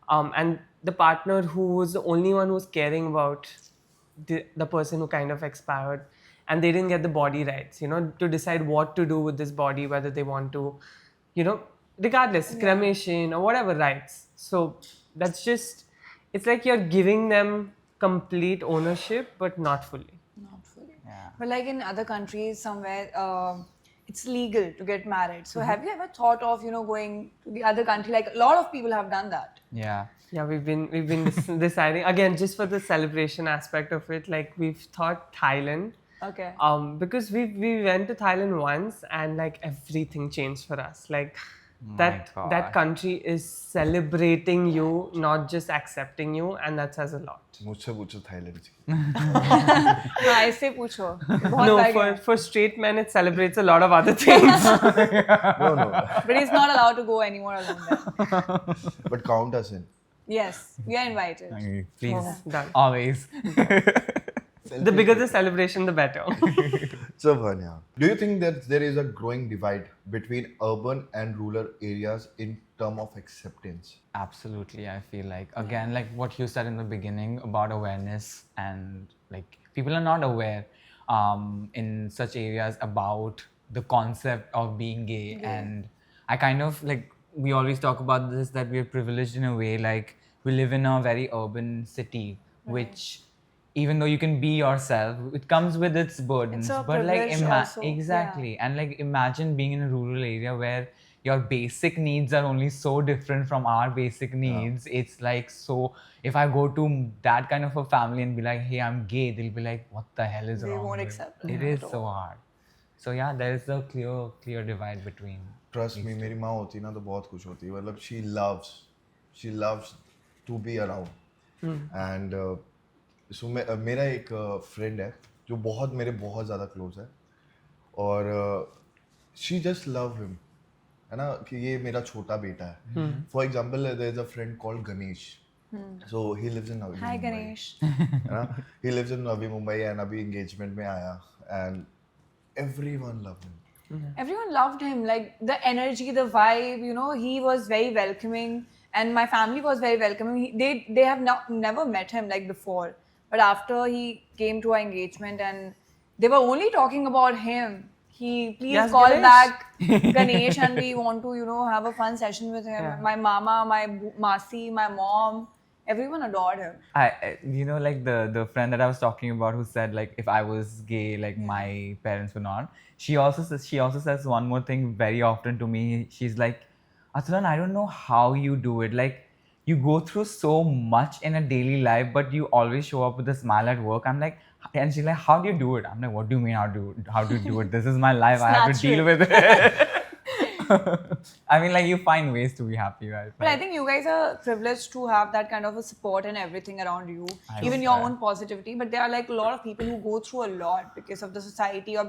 And the partner who was the only one who was caring about the person who kind of expired, and they didn't get the body rights, to decide what to do with this body, whether they want to, regardless, cremation or whatever rights. So that's just, it's like you're giving them complete ownership, but not fully. Not fully. Yeah. But like in other countries, somewhere it's legal to get married. So have you ever thought of going to the other country? Like a lot of people have done that. yeah. Yeah, we've been deciding again, just for the celebration aspect of it. Like we've thought Thailand. Okay. Because we went to Thailand once, and like everything changed for us. Like that God. country is celebrating you, not just accepting you, and that says a lot. मुझसे पूछो Thailand की. हाँ, ऐसे पूछो. बहुत No, बार गया. for straight men, it celebrates a lot of other things. No. But he's not allowed to go anymore alone then. But count us in. Yes, we are invited. Okay, please. Done. Always. The bigger the celebration, the better. So fun, yeah. Do you think that there is a growing divide between urban and rural areas in terms of acceptance? Absolutely, I feel like again, like what you said in the beginning about awareness, and like people are not aware in such areas about the concept of being gay. And I kind of like, we always talk about this, that we're privileged in a way, like we live in a very urban city, which even though you can be yourself, it comes with its burdens. It's a But like privilege also, exactly, and like imagine being in a rural area where your basic needs are only so different from our basic needs. It's like, so if I go to that kind of a family and be like, hey, I'm gay, they'll be like, what the hell is They wrong won't with accept it? it It is at so hard. So yeah, there is a clear divide between. Trust me, मेरी माँ होती ना तो बहुत खुश होती. मतलब she loves to be around. And so मेरा एक friend है जो मेरे बहुत ज़्यादा close है, और she just love him. है ना कि ये मेरा छोटा बेटा है. For example, there is a friend called Ganesh. So he lives in Navi Hi Mumbai. Ganesh. है ना? He lives in Navi Mumbai and अभी engagement में आया and everyone loved him. Everyone loved him, like the energy, the vibe, you know, he was very welcoming and my family was very welcoming. They have never met him like before, but after he came to our engagement and they were only talking about him. He please Yes, call Ganesh. back Ganesh and we want to, you know, have a fun session with him. Yeah. My mama, my masi, my mom, everyone adored him. You know, like the friend that I was talking about who said like if I was gay, like my parents were not. She also says one more thing very often to me. She's like, Atulan, I don't know how you do it. Like you go through so much in a daily life, but you always show up with a smile at work. I'm like, and she's like, how do you do it? I'm like, what do you mean how do you do it? This is my life. I have to deal with it. I mean, like you find ways to be happy, right? But I think you guys are privileged to have that kind of a support and everything around you, even your own positivity. But there are like a lot of people who go through a lot because of the society or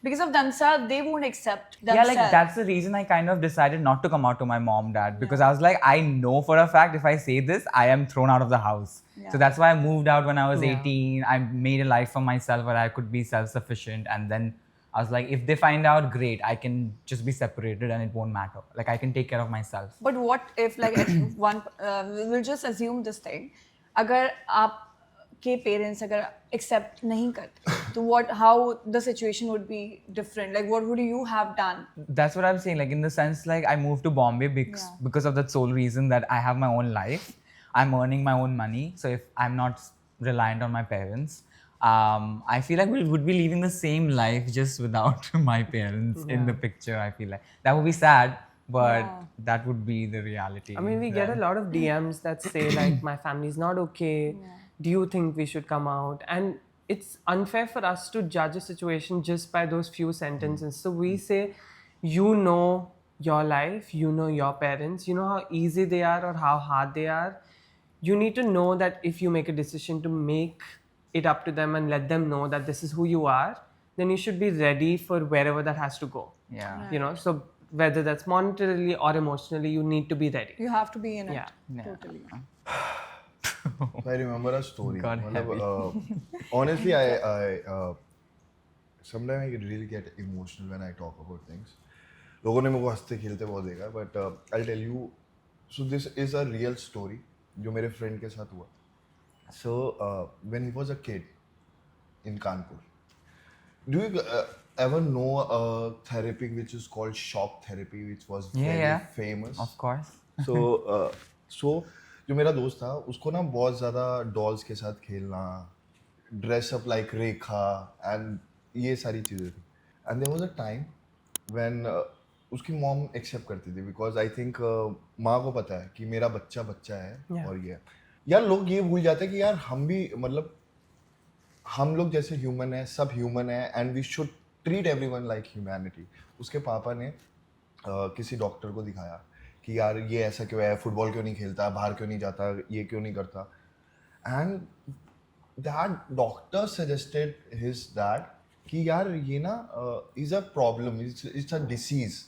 because of themselves. They won't accept themselves. Yeah, like that's the reason I kind of decided not to come out to my mom, dad, because I was like, I know for a fact if I say this, I am thrown out of the house. So that's why I moved out when I was 18. I made a life for myself where I could be self-sufficient, and then I was like, if they find out, great, I can just be separated and it won't matter. Like I can take care of myself. But what if like if one we'll just assume this thing, अगर आपके parents अगर accept नहीं करते, तो how the situation would be different? Like what would you have done? That's what I'm saying. Like in the sense, like I moved to Bombay because of that sole reason that I have my own life. I'm earning my own money. So if I'm not reliant on my parents, I feel like we would be living the same life just without my parents in the picture. I feel like that would be sad, but that would be the reality. I mean, we get a lot of DMs that say like, my family's not okay. Do you think we should come out? And it's unfair for us to judge a situation just by those few sentences. So we say, you know your life, you know your parents, you know how easy they are or how hard they are. You need to know that if you make a decision to make it up to them and let them know that this is who you are, then you should be ready for wherever that has to go. Yeah. You know, so whether that's monetarily or emotionally, you need to be ready. You have to be in it. Yeah. Totally. I remember a story. Got Honestly, I sometimes I really get emotional when I talk about things. लोगों ने मेरे को हंसते खेलते बहुत देखा, but I'll tell you. So this is a real story जो मेरे friend के साथ हुआ. So when he was a kid in Kanpur, do you ever know a therapy which is called shock therapy, which was very famous? Of course. So जो मेरा दोस्त था उसको ना बहुत ज़्यादा डॉल्स के साथ खेलना, dress up like Rekha and ये सारी चीज़ें थी. And there was a time when उसकी मॉम एक्सेप्ट करती थी बिकॉज आई थिंक माँ को पता है कि मेरा बच्चा है और ये यार लोग ये भूल जाते हैं कि यार हम भी मतलब हम लोग जैसे ह्यूमन है, सब ह्यूमन है and we should treat everyone like humanity. उसके पापा ने किसी डॉक्टर को दिखाया कि यार ये ऐसा क्यों है, फुटबॉल क्यों नहीं खेलता, बाहर क्यों नहीं जाता, ये क्यों नहीं करता. And that doctor suggested his dad कि यार ये ना is a problem, it's a disease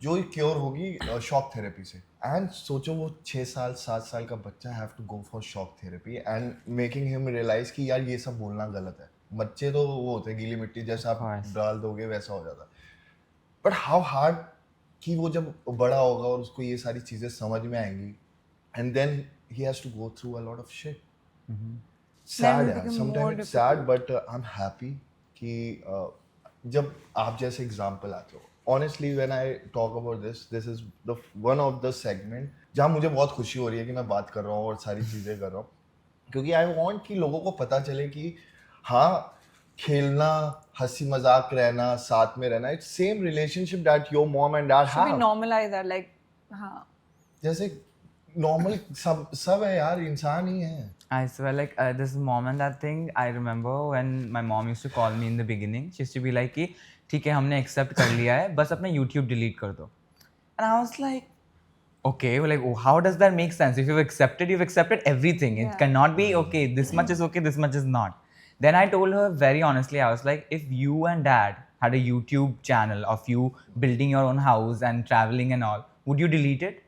जो क्योर होगी शॉक थेरेपी से. एंड सोचो वो 6 साल 7 साल का बच्चा have to go for shock therapy and making him realise कि यार ये सब बोलना गलत है. बच्चे तो वो होते हैं गीली मिट्टी, जैसा आप डाल दोगे वैसा हो जाता है. बट हाउ हार्ड कि वो जब बड़ा होगा और उसको ये सारी चीज़ें समझ में आएंगी and then he has to go through a lot of shit. Sad है, sometimes it's sad but I am happy कि जब आप जैसे एग्जाम्पल आते हो. Honestly, when I talk about this is the one of the segment जहाँ मुझे बहुत खुशी हो रही है कि मैं बात कर रहा हूँ और सारी चीज़ें कर रहा हूँ, क्योंकि I want कि लोगों को पता चले कि हाँ खेलना, हंसी मजाक रहना, साथ में रहना, it's same relationship that your mom and dad have. Should we normalize that, like, हाँ. जैसे normal सब है यार, इंसान ही है. I swear, like this mom and dad thing, I remember when my mom used to call me in the beginning, she used to be like कि ठीक है हमने एक्सेप्ट कर लिया है, बस अपना YouTube डिलीट कर दो. And I was like, okay, like oh, how does that make sense? If you've accepted everything. It cannot be okay, this much is okay, this much is not. Then I told her very honestly, I was like, if you and dad had a YouTube channel of you building your own house and traveling and all, would you delete it?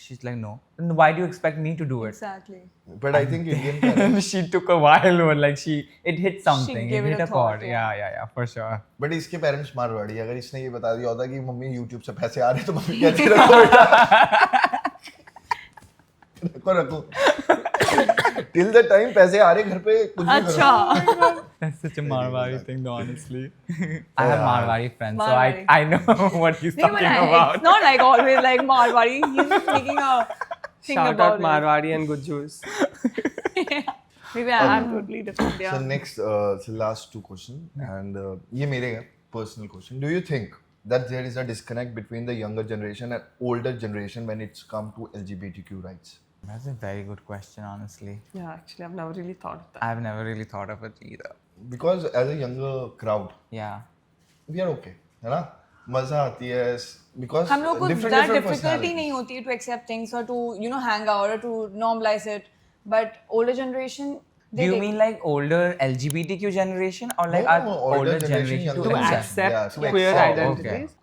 She's like, no. Then why do you expect me to do it? Exactly. But I think Indian parents. She took a while, but like it hit something. gave It it hit a a thought, chord. Yeah, for sure. But इसके parents Marwari, अगर इसने ये बता दिया होता कि mummy YouTube से पैसे आ रहे तो मम्मी कहती रखो बेटा रखो रखो till the time पैसे आ रहे घर पे कुछ भी करो. अच्छा. That's such a Marwari thing, though, honestly. I have Marwari friends, Marwari. so I know what he's नहीं, talking but about. it's not like always like Marwari. He's just making a thing Shout about out Marwari and Gujjus. it. Maybe I'm totally different. Yeah. So next, so last two questions, and ये मेरे हैं personal question. Do you think that there is a disconnect between the younger generation and older generation when it's come to LGBTQ rights? That's a very good question, honestly. Yeah, actually, I've never really thought of that. I've never really thought of it either. Because as a younger crowd, Yeah. we are okay, है ना? मजा आती है because हम लोग को different that different difficulty personalities. नहीं होती है to accept things or to hang out or to normalize it. But older generation, Do you mean like older LGBTQ generation or like No, our older generation younger To generation. accept Yeah, to queer accept. identities.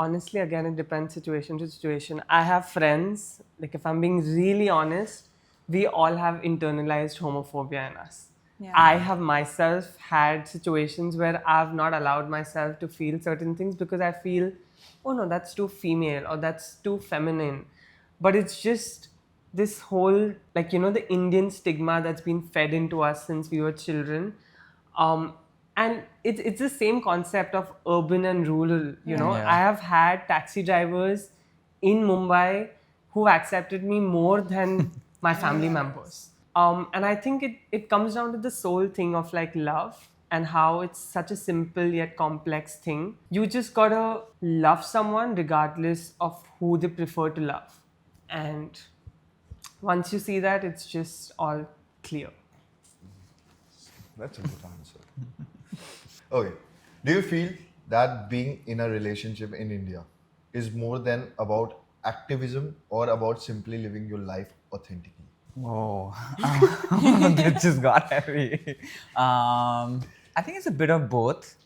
Honestly, again, it depends situation to situation. I have friends, like if I'm being really honest, we all have internalized homophobia in us. Yeah. I have myself had situations where I've not allowed myself to feel certain things because I feel, oh no, that's too female or that's too feminine. But it's just this whole, like, you know, the Indian stigma that's been fed into us since we were children. And it's the same concept of urban and rural, you know. Yeah. I have had taxi drivers in Mumbai who've accepted me more than my family members. And I think it comes down to the soul thing of like love and how it's such a simple yet complex thing. You just gotta love someone regardless of who they prefer to love. And once you see that, it's just all clear. That's a good answer. Okay. Do you feel that being in a relationship in India is more than about activism or about simply living your life authentically? Whoa, that just got heavy. I think it's a bit of both,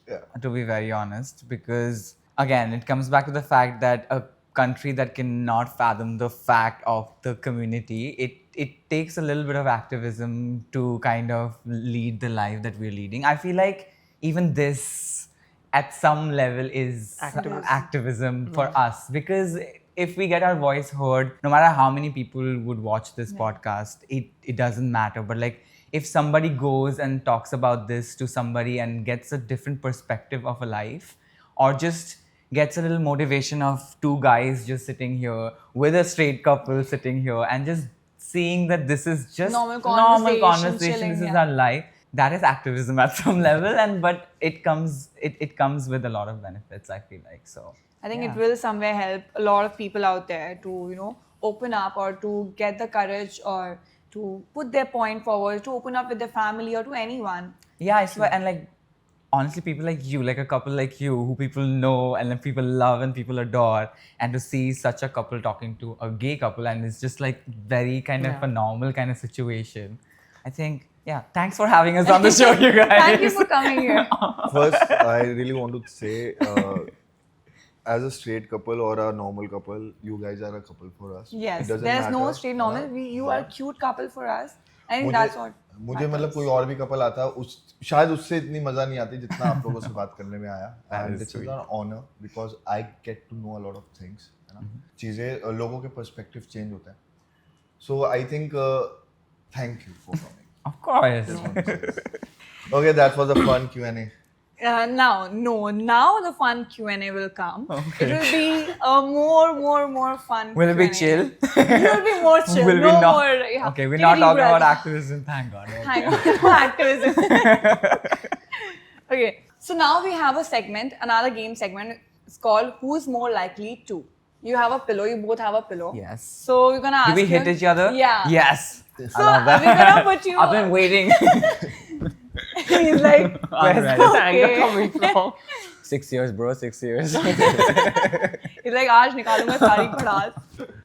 to be very honest, because again, it comes back to the fact that a country that cannot fathom the fact of the community, it takes a little bit of activism to kind of lead the life that we're leading. I feel like even this, at some level, is activism for us, because if we get our voice heard, no matter how many people would watch this podcast, it doesn't matter. But like, if somebody goes and talks about this to somebody and gets a different perspective of a life, or just gets a little motivation of two guys just sitting here with a straight couple sitting here and just seeing that this is just Normal conversation, chilling, this is yeah. our life, that is activism at some level. But it comes with a lot of benefits, I feel like. So I think it will somewhere help a lot of people out there to, open up or to get the courage or to put their point forward, to open up with their family or to anyone. Yeah, I swear. And like, honestly, people like you, like a couple like you, who people know and like people love and people adore, and to see such a couple talking to a gay couple, and it's just like very kind of a normal kind of situation. I think, thanks for having us on the show, you guys. Thank you for coming here. First, I really want to say, as a straight couple or a normal couple, you guys are a couple for us. Yes, It doesn't there's no matter, straight है normal. ना? You are a cute couple for us. I think that's what. मुझे मतलब कोई और भी couple आता शायद उससे इतनी मजा नहीं आती जितना आप लोगों से बात करने में आया. And this is an honor because I get to know a lot of things. है ना? चीजें लोगों के perspective change होता है. So I think thank you for coming. Of course. Okay, that was a fun Q&A. Now the fun Q&A will come. Okay. It will be a more fun Will it be Q&A. chill? It will be more chill. Will we no not? more. Yeah. Okay, we're Take not a deep talking breath. about activism, thank God. Okay. Hang on, no activism. Okay, so now we have a segment, another game segment. It's called Who's More Likely To. You have a pillow, you both have a pillow. Yes. So we're gonna ask Do we you. hit each other? Yeah. Yes. So I love that. we're gonna put you. I've been waiting. He's like, I'm ready. Where's this anger Okay. coming from? 6 years, bro. 6 years. he's like, आज निकालूंगा सारी पढ़ास.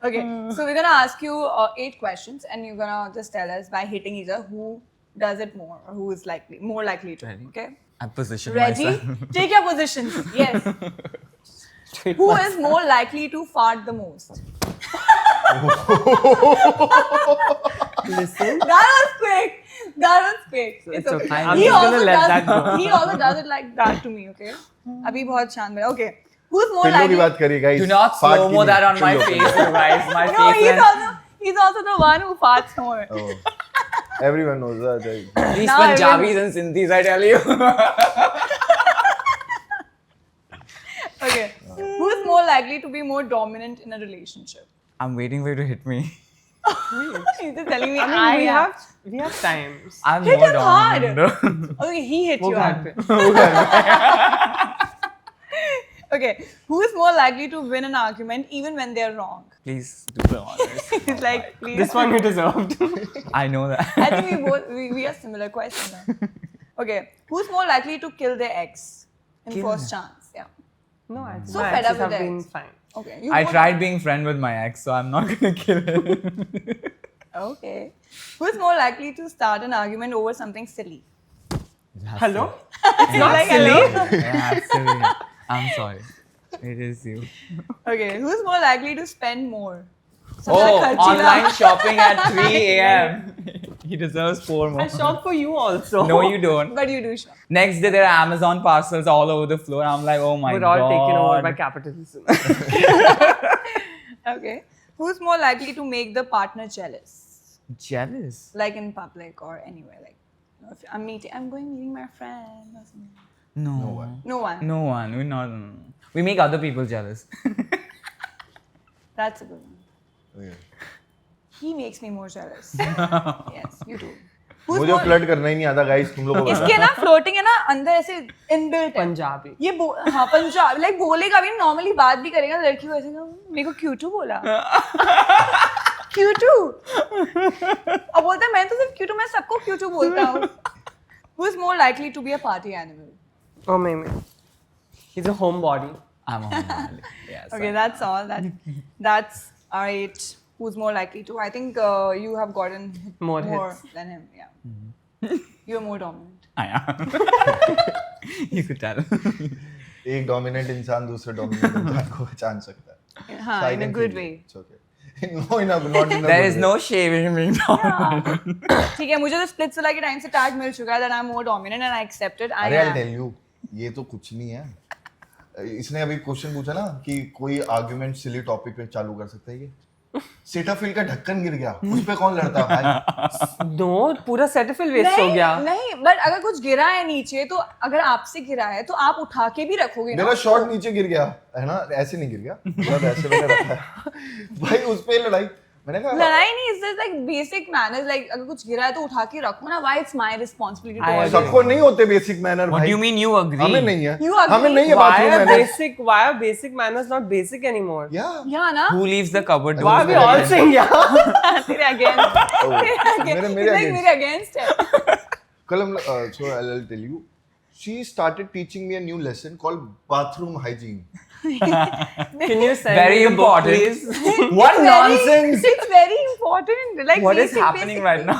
Okay, so we're gonna ask you 8 questions, and you're gonna just tell us by hitting either who does it more or who is more likely to. Ready. Okay. I position Ready? myself. Take your position. Yes. Who is more likely to fart the most? Listen. That was quick. That was quick. It's okay. I I'm He just also gonna let does. that go. He also does it like that to me. Okay. अभी बहुत शांत बैठा. Okay. Who's more पिल्लों की likely? बात करिए guys. Do not Fart slow की mo नहीं, that on my पिल्लों face, की. you guys. My No, face. he's also the one who farts more. Oh. Everyone knows that. These Now Punjabis and Sindhis, I tell you. Okay. Who's more likely to be more dominant in a relationship? I'm waiting for you to hit me. He's just telling me I mean, am. we have times. I'm Hit more him hard. dominant. Okay, he hit वो you घर hard. पे. Okay. Who is more likely to win an argument even when they're wrong? Please do the honors. He's like, please. This one you deserved. I know that. I think we are similar, quite similar. Okay. Who's more likely to kill their ex in Kill first them? chance? Yeah. No, I think So my fed up exes with have been ex. fine. Okay. I tried being friend with my ex, so I'm not gonna kill him. Okay. Who's more likely to start an argument over something silly? Hello? It's not like hello. Yeah, silly. I'm sorry. It is you. Okay. Who's more likely to spend more? Oh, Kharchila. online shopping at 3 a.m. He deserves 4 more. I shop for you also. No, you don't. But you do shop. Next day, there are Amazon parcels all over the floor. I'm like, oh my We're god. all taken over by capitalism. Okay. Who's more likely to make the partner jealous? Jealous. Like in public or anywhere. Like, you know, if I'm going meeting my friend or something. No. No one. No one. No one. We're not. We make other people jealous. That's a good one. Okay. He makes me more jealous. Yes, you do. Who's मुझे more... flirt करना ही नहीं आता guys तुम लोगों को इसके ना floating है ना अंदर ऐसे इनबिल्ट है. Punjabi. ये हाँ पंजाबी लाइक बोलेगा भी नॉर्मली बात भी करेगा लड़की को ऐसे मेरे को क्यूटू बोला क्यूटू अब बोलता है मैं तो सिर्फ क्यूटू मैं सबको क्यूटू बोलता हूँ. Who is more likely to be a party animal? Oh, maybe. He's a homebody. I'm a homebody. Yes. Okay, that's all. That's alright. Who's more likely to? I think you have gotten More hits. than him. Yeah. You're more dominant. I am. You could tell. एक dominant इंसान दूसरे dominant इंसान को पहचान सकता है. हाँ, So I in a can good feel way. it. It's okay. No, not in a There good is way. no shame in being dominant. ठीक है मुझे तो स्प्लिट्स के टाइम से टैग मिल चुका है that I'm more dominant and I accept it. I अरे I'll am. tell you, ये तो कुछ नहीं है. इसने अभी क्वेश्चन पूछा ना कि कोई आर्गुमेंट सिली टॉपिक पे चालू कर सकता है ये. सेटाफिल का ढक्कन गिर गया उस पे कौन लड़ता है भाई? No, पूरा सेटाफिल वेस्ट हो गया. नहीं बट अगर कुछ गिरा है नीचे तो अगर आपसे गिरा है तो आप उठा के भी रखोगे ना. मेरा शॉट नीचे गिर गया है ना, ऐसे नहीं गिर गया, मतलब ऐसे मैंने रखा है भाई. उस पे लड़ाई मैंने कहा लड़ाई नहीं is just like basic manners like अगर कुछ गिरा है तो उठा के रखो ना. Why it's my responsibility I too agree. सबको नहीं होते बेसिक मैनर What भाई. do you mean you agree? हमें नहीं है. You agree? हमें नहीं है Why bathroom are manner. why are basic manners not basic anymore? या या ना Who leaves the cupboard Why door? are we all saying yeah? तेरे अगेंस्ट मेरे against. मेरे अगेंस्ट है. कल हम so I'll tell you, she started teaching me a new lesson called bathroom hygiene. Can you send Very me the book, important. please? What nonsense? It's very important. Like What is basic, happening basic. right now?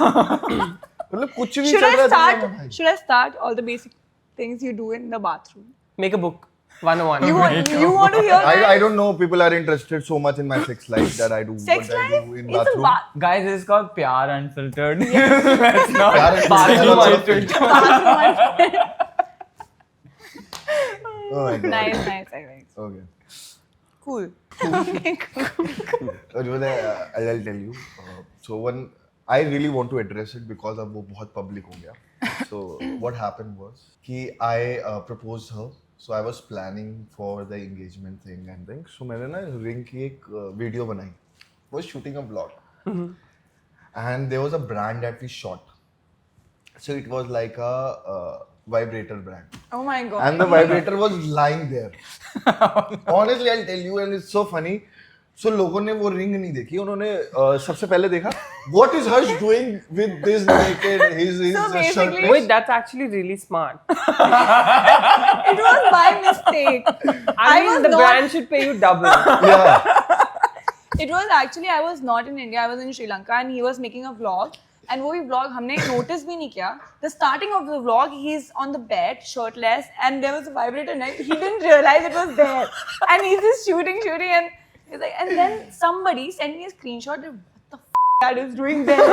मतलब कुछ भी Should चल I रहा है start? दुनिया में भाई. Should I start all the basic things you do in the bathroom? Make a book. 101. You want to hear that? I don't know. People are interested so much in my sex life that I do Sex what I life? do in It's a bathroom. Guys, this is called Pyar Unfiltered. Let's not Pyar Unfiltered. bathroom Pyar unfiltered. Oh my god. nice. I like. Okay. Cool. और जो है I'll tell you. So one, I really want to address it because अब वो बहुत public हो गया. So what happened was कि I proposed her. So I was planning for the engagement thing and things. So मैंने ना ring की एक video बनाई. Was shooting a vlog. And there was a brand that we shot. So it was like a vibrator brand. Oh my god. And the vibrator was lying there. Honestly, I'll tell you, and it's so funny. So लोगों ने वो ring नहीं देखी, उन्होंने सबसे पहले देखा what is Harsh doing with this naked his So basically- shirtless. Wait, that's actually really smart. It was by mistake. I mean, was the not- brand should pay you double. Yeah. It was actually I was not in India. I was in Sri Lanka, and he was making a vlog. and वो भी vlog हमने notice भी नहीं किया. The starting of the vlog, he's on the bed, shirtless, and there was a vibrator next. He didn't realize it was there, and he's just shooting, and he's like, and then somebody sent me a screenshot of what the that is doing there.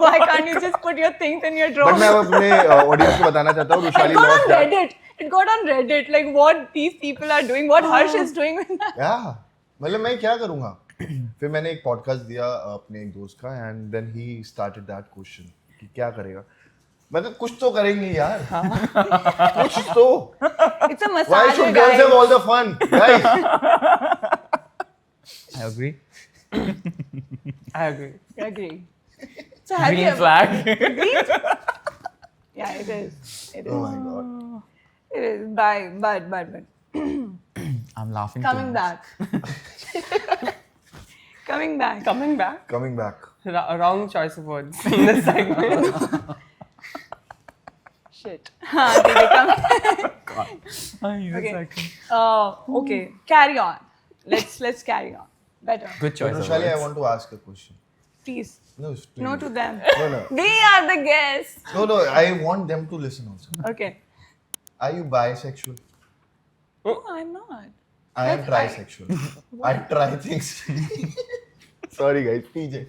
Why can't you just put your things in your drawer? But मैं अब अपने audience को बताना चाहता हूँ It Rushali got on lost that. Reddit. It got on Reddit, like what these people are doing, what Harsh is doing with that. Yeah, मतलब मैं क्या करूँगा? फिर मैंने एक पॉडकास्ट दिया अपने एक दोस्त का and then he started that question कि क्या करेगा? मतलब कुछ तो करेंगे यार. कुछ तो. It's a Why massager, should girls have guys. all the fun, guys? I agree. I agree. Agree. So have Green you flag. Yeah, it is. It is. Oh my god. It is. But. I'm laughing. Coming too much. back. Coming back. Coming back. Coming back. Wrong choice of words in this segment. Shit. ठीक है, come. Okay. Okay. Carry on. Let's carry on. Better. Good choice. of Rushali, I words. want to ask a question. Please. No, it's to No you. to them. No. We are the guests. No, I want them to listen also. Okay. Are you bisexual? No, I'm not. I am trisexual. I try things. Sorry guys, PJ.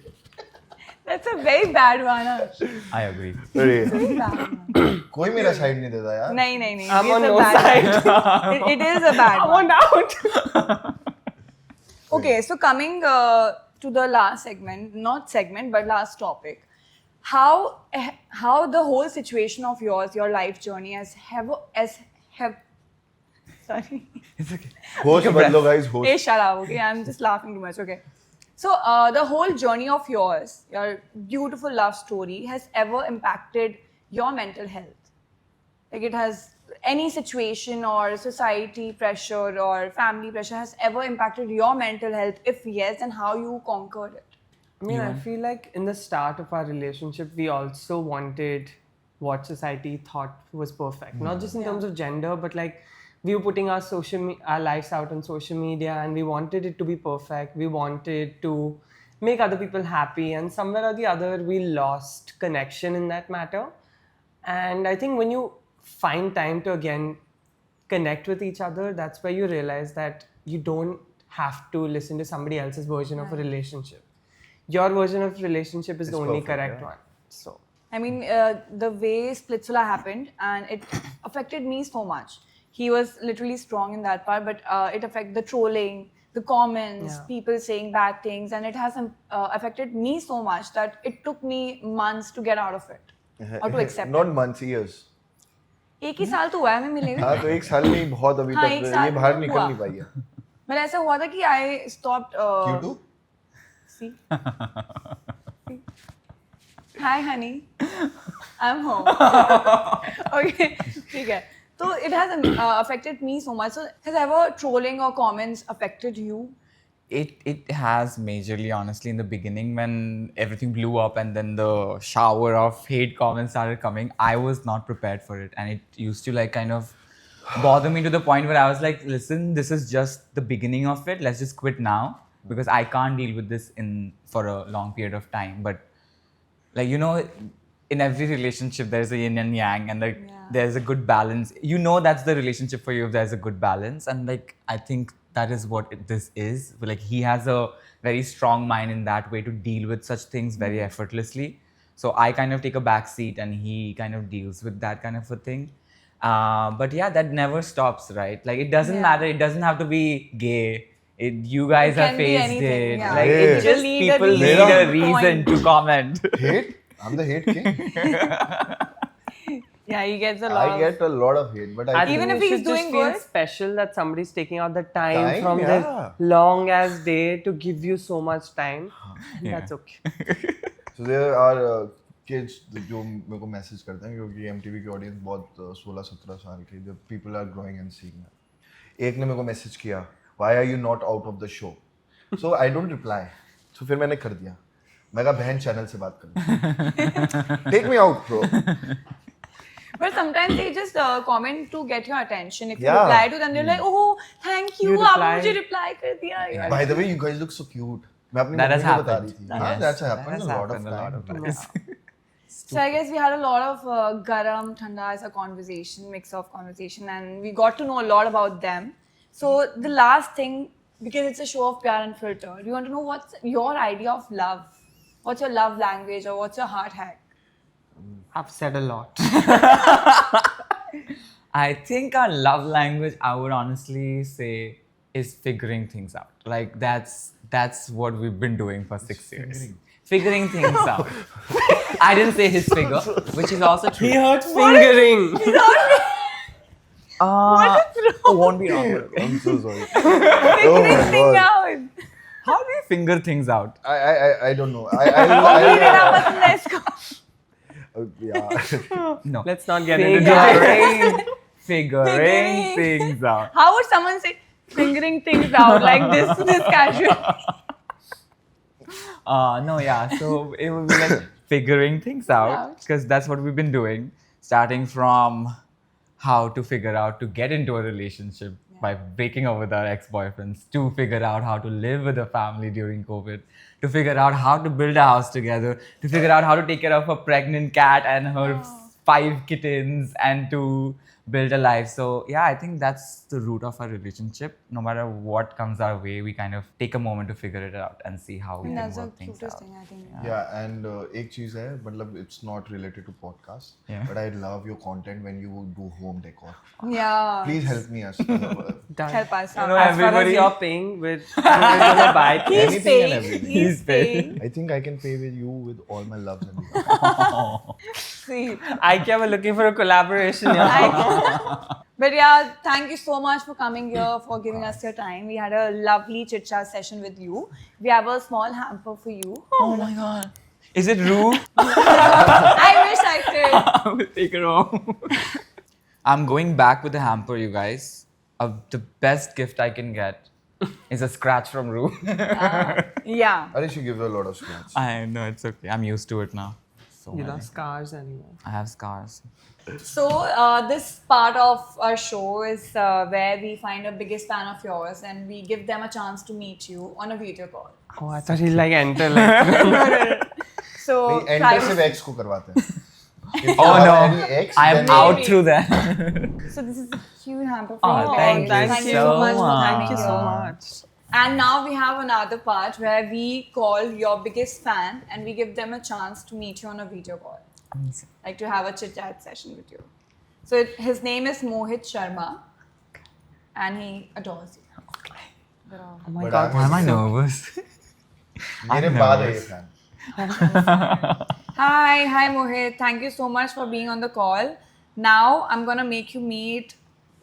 That's a very bad one. Harsh. I agree. Sorry. Very bad one. कोई मेरा side नहीं देता यार. नहीं. I'm It's on a no bad side. one. It is a bad I one. want out. Okay, so coming to the last segment, not segment, but last topic. How the whole situation of yours, your life journey sorry. Host बदलो guys, host. Hey, shut up, okay? I'm just laughing too much, okay? So, the whole journey of yours, your beautiful love story, has ever impacted your mental health? Like it has any situation or society pressure or family pressure has ever impacted your mental health? If yes, then how you conquered it? I mean, I feel like in the start of our relationship, we also wanted what society thought was perfect. Not just in terms of gender, but like we were putting our our lives out on social media, and we wanted it to be perfect. We wanted to make other people happy, and somewhere or the other, we lost connection in that matter. And I think when you find time to again connect with each other, that's where you realize that you don't have to listen to somebody else's version of a relationship. Your version of relationship is the only perfect, correct yeah. one. So I mean, the way Splitsvilla happened, and it affected me so much. He was literally strong in that part, but it affected the trolling, the comments, Yeah. people saying bad things, and it has affected me so much that it took me months to get out of it or to accept Not it. months, years. एक ही साल तो हुआ है हमें मिले हुए. हाँ तो एक साल में ही बहुत अभी हाँ, तक एक ये साल बाहर में निकल हुआ. नहीं पाई है. मेरा ऐसा हुआ था कि I stopped. Q2? See? Hi, honey. I'm home. Okay, ठीक है. So it has affected me so much. So has ever trolling or comments affected you? It has majorly, honestly, in the beginning when everything blew up and then the shower of hate comments started coming. I was not prepared for it, and it used to like kind of bother me to the point where I was like, listen, this is just the beginning of it. Let's just quit now because I can't deal with this for a long period of time. But like, you know, in every relationship there's a yin and yang, and like there's a good balance. You know that's the relationship for you if there's a good balance, and like I think that is what this is. Like he has a very strong mind in that way to deal with such things very effortlessly. So I kind of take a back seat and he kind of deals with that kind of a thing. But yeah, that never stops, right? Like it doesn't matter. It doesn't have to be gay. You guys It have can be faced anything, it. yeah. Like Yeah. it's just Need a people reason. need a Point. reason to comment. Hate? I'm the hate king. Yeah, he gets a lot I of. get a lot of hate, but I I Even think if it he's should just doing feel good. special that somebody's taking out the time Time, from yeah. their long ass day to give you so much time. Yeah. That's okay. So there are kids जो मेरे को message करते हैं क्योंकि MTV की audience बहुत 16-17 साल की जब people are growing and seeing that. एक ने मेरे को मैसेज किया why are you not out of the show? So I don't reply. So फिर मैंने कर दिया. मैं कहा बहन चैनल से बात कर. Take me out, bro. But sometimes they just comment to get your attention. If you Yeah. reply to them, they're like, "Oh, thank you. You आपने reply. मुझे reply कर दिया." Yeah. By the way, you guys look so cute. मैं अपनी That mummy has को बता रही happened. थी. Yeah, that's happened a lot of times. times. So I guess we had a lot of garam, thanda as a conversation, mix of conversation, and we got to know a lot about them. So the last thing, because it's a show of PR and filter, we want to know what's your idea of love? What's your love language or what's your heart hack? I've said a lot. I think our love language, I would honestly say, is figuring things out. Like that's what we've been doing for 6 years. Figuring things out. I didn't say his figure, which is also true. He heard fingering. It won't be wrong. I'm so sorry. Figuring my things God. out. How do you finger things out? I don't know. Let's go. Yeah. No. Let's not get into that. Figuring things out. How would someone say fingering things out like this casual? No, yeah. So it would be like figuring things out because that's what we've been doing, starting from how to figure out to get into a relationship by breaking up with our ex-boyfriends, to figure out how to live with a family during COVID, to figure out how to build a house together, to figure out how to take care of a pregnant cat and her 5 kittens, and to build a life. So yeah, I think that's the root of our relationship. No matter what comes our way, we kind of take a moment to figure it out and see how we can That's the work things cutest out. thing, I think. Yeah, and एक चीज है, मतलब it's not related to podcast, Yeah. but I love your content when you do home decor. Yeah. Please help me, us. Done. Help us. As far as everybody- you're paying with, we're gonna buy things. He's Anything and paying. everything. He's paying. I think I can pay with you with all my loves and love. See. IKEA, we're looking for a collaboration. Yeah. But yeah, thank you so much for coming here, for giving us your time. We had a lovely chit chat session with you. We have a small hamper for you. Oh my god. Is it rude? I wish I could. I will take it home. I'm going back with the hamper, you guys. The best gift I can get is a scratch from Rue. Yeah. At least you give her a lot of scratch. I know, it's okay. I'm used to it now. So You many. lost scars anyway. I have scars. So this part of our show is where we find a biggest fan of yours and we give them a chance to meet you on a video call. Oh, I thought he'd like enter like. So नहीं, enter try- सिर्फ ex को करवाते हैं. If you Oh have no, any ex, I am then out maybe. through that. So this is a cute hamper for Oh, you. thank guys. you so so much for much. coming Thank you so here. much. And now we have another part where we call your biggest fan and we give them a chance to meet you on a video call. Like to have a chit chat session with you. So his name is Mohit Sharma and he adores you. Oh my But god. Why am I nervous? मेरे बाद है ये fan. Hi Mohit. Thank you so much for being on the call. Now I'm gonna make you meet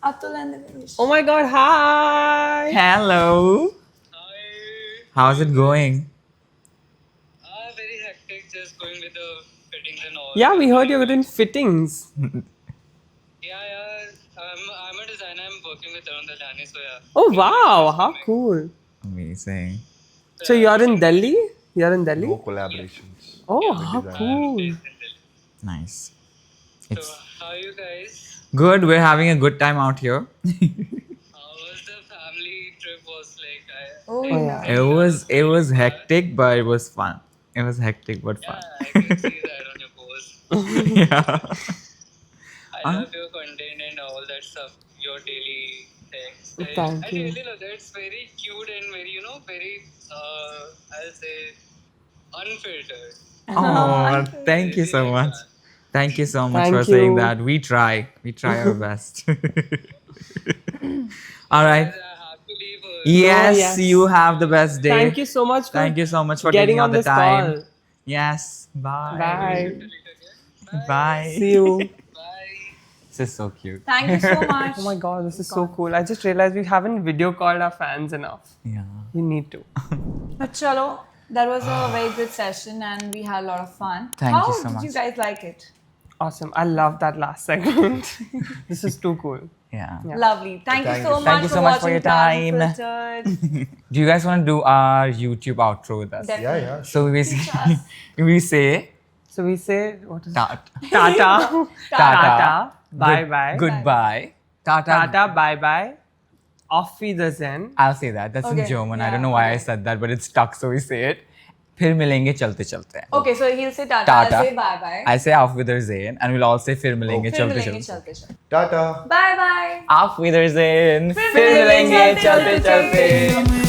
Atulan Divesh. Oh my god, hi! Hello. Hi. How's it going? Very hectic, just going with the fittings and all. Yeah, we heard you're good in fittings. Yeah. I'm a designer. I'm working with Atulan Divesh, so yeah. Oh wow, how cool. Amazing. So you're in Delhi? You're in Delhi? No collaborations. Oh, how cool. Nice. So It's how are you guys? good. We're having a good time out here. How was the family trip? Was like Oh, yeah. It was hectic, but it was fun. It was hectic but fun. I can see that on your post. Yeah. I love your content and all that stuff. Your daily things. Thank I you. really love that. It's very cute and very, very. I'll say unfiltered. Oh, thank you so much. Thank you so much Thank for saying you. that. We try our best. All right. I have to leave. Yes, yes. you have the best day. Thank you so much for Thank you so much for getting taking out on the this time. call. Yes. Bye. Bye. Bye. See you. Bye. This is so cute. Thank you so much. Oh my god, this is so cool. I just realized we haven't video called our fans enough. Yeah. We need to. But chalo, that was a very good session and we had a lot of fun. Thank How you so did much. you guys like it? Awesome. I love that last segment. This is too cool. Yeah. Yeah. Lovely. Thank you so much Thank you so much for your watching time. Unfiltered. Do you guys want to do our YouTube outro with us? Definitely. Yeah. So we say So we say, what is it? Tata. Tata. Tata. Tata. Bye bye. Goodbye. Tata. Tata. Bye bye. Auf Wiedersehen. I'll say that. That's in Okay, German. I yeah, don't know why I okay. said that, but it's stuck, so we say it. फिर मिलेंगे चलते चलते. Okay, so he'll say tata, Tata. I'll say bye bye. I say Auf Wiedersehen, and we'll all say फिर मिलेंगे फिर चलते मिलेंगे चलते. चलते चलते. Tata. Bye bye. Auf Wiedersehen. फिर फिर मिलेंगे मिलेंगे चलते चलते चलते.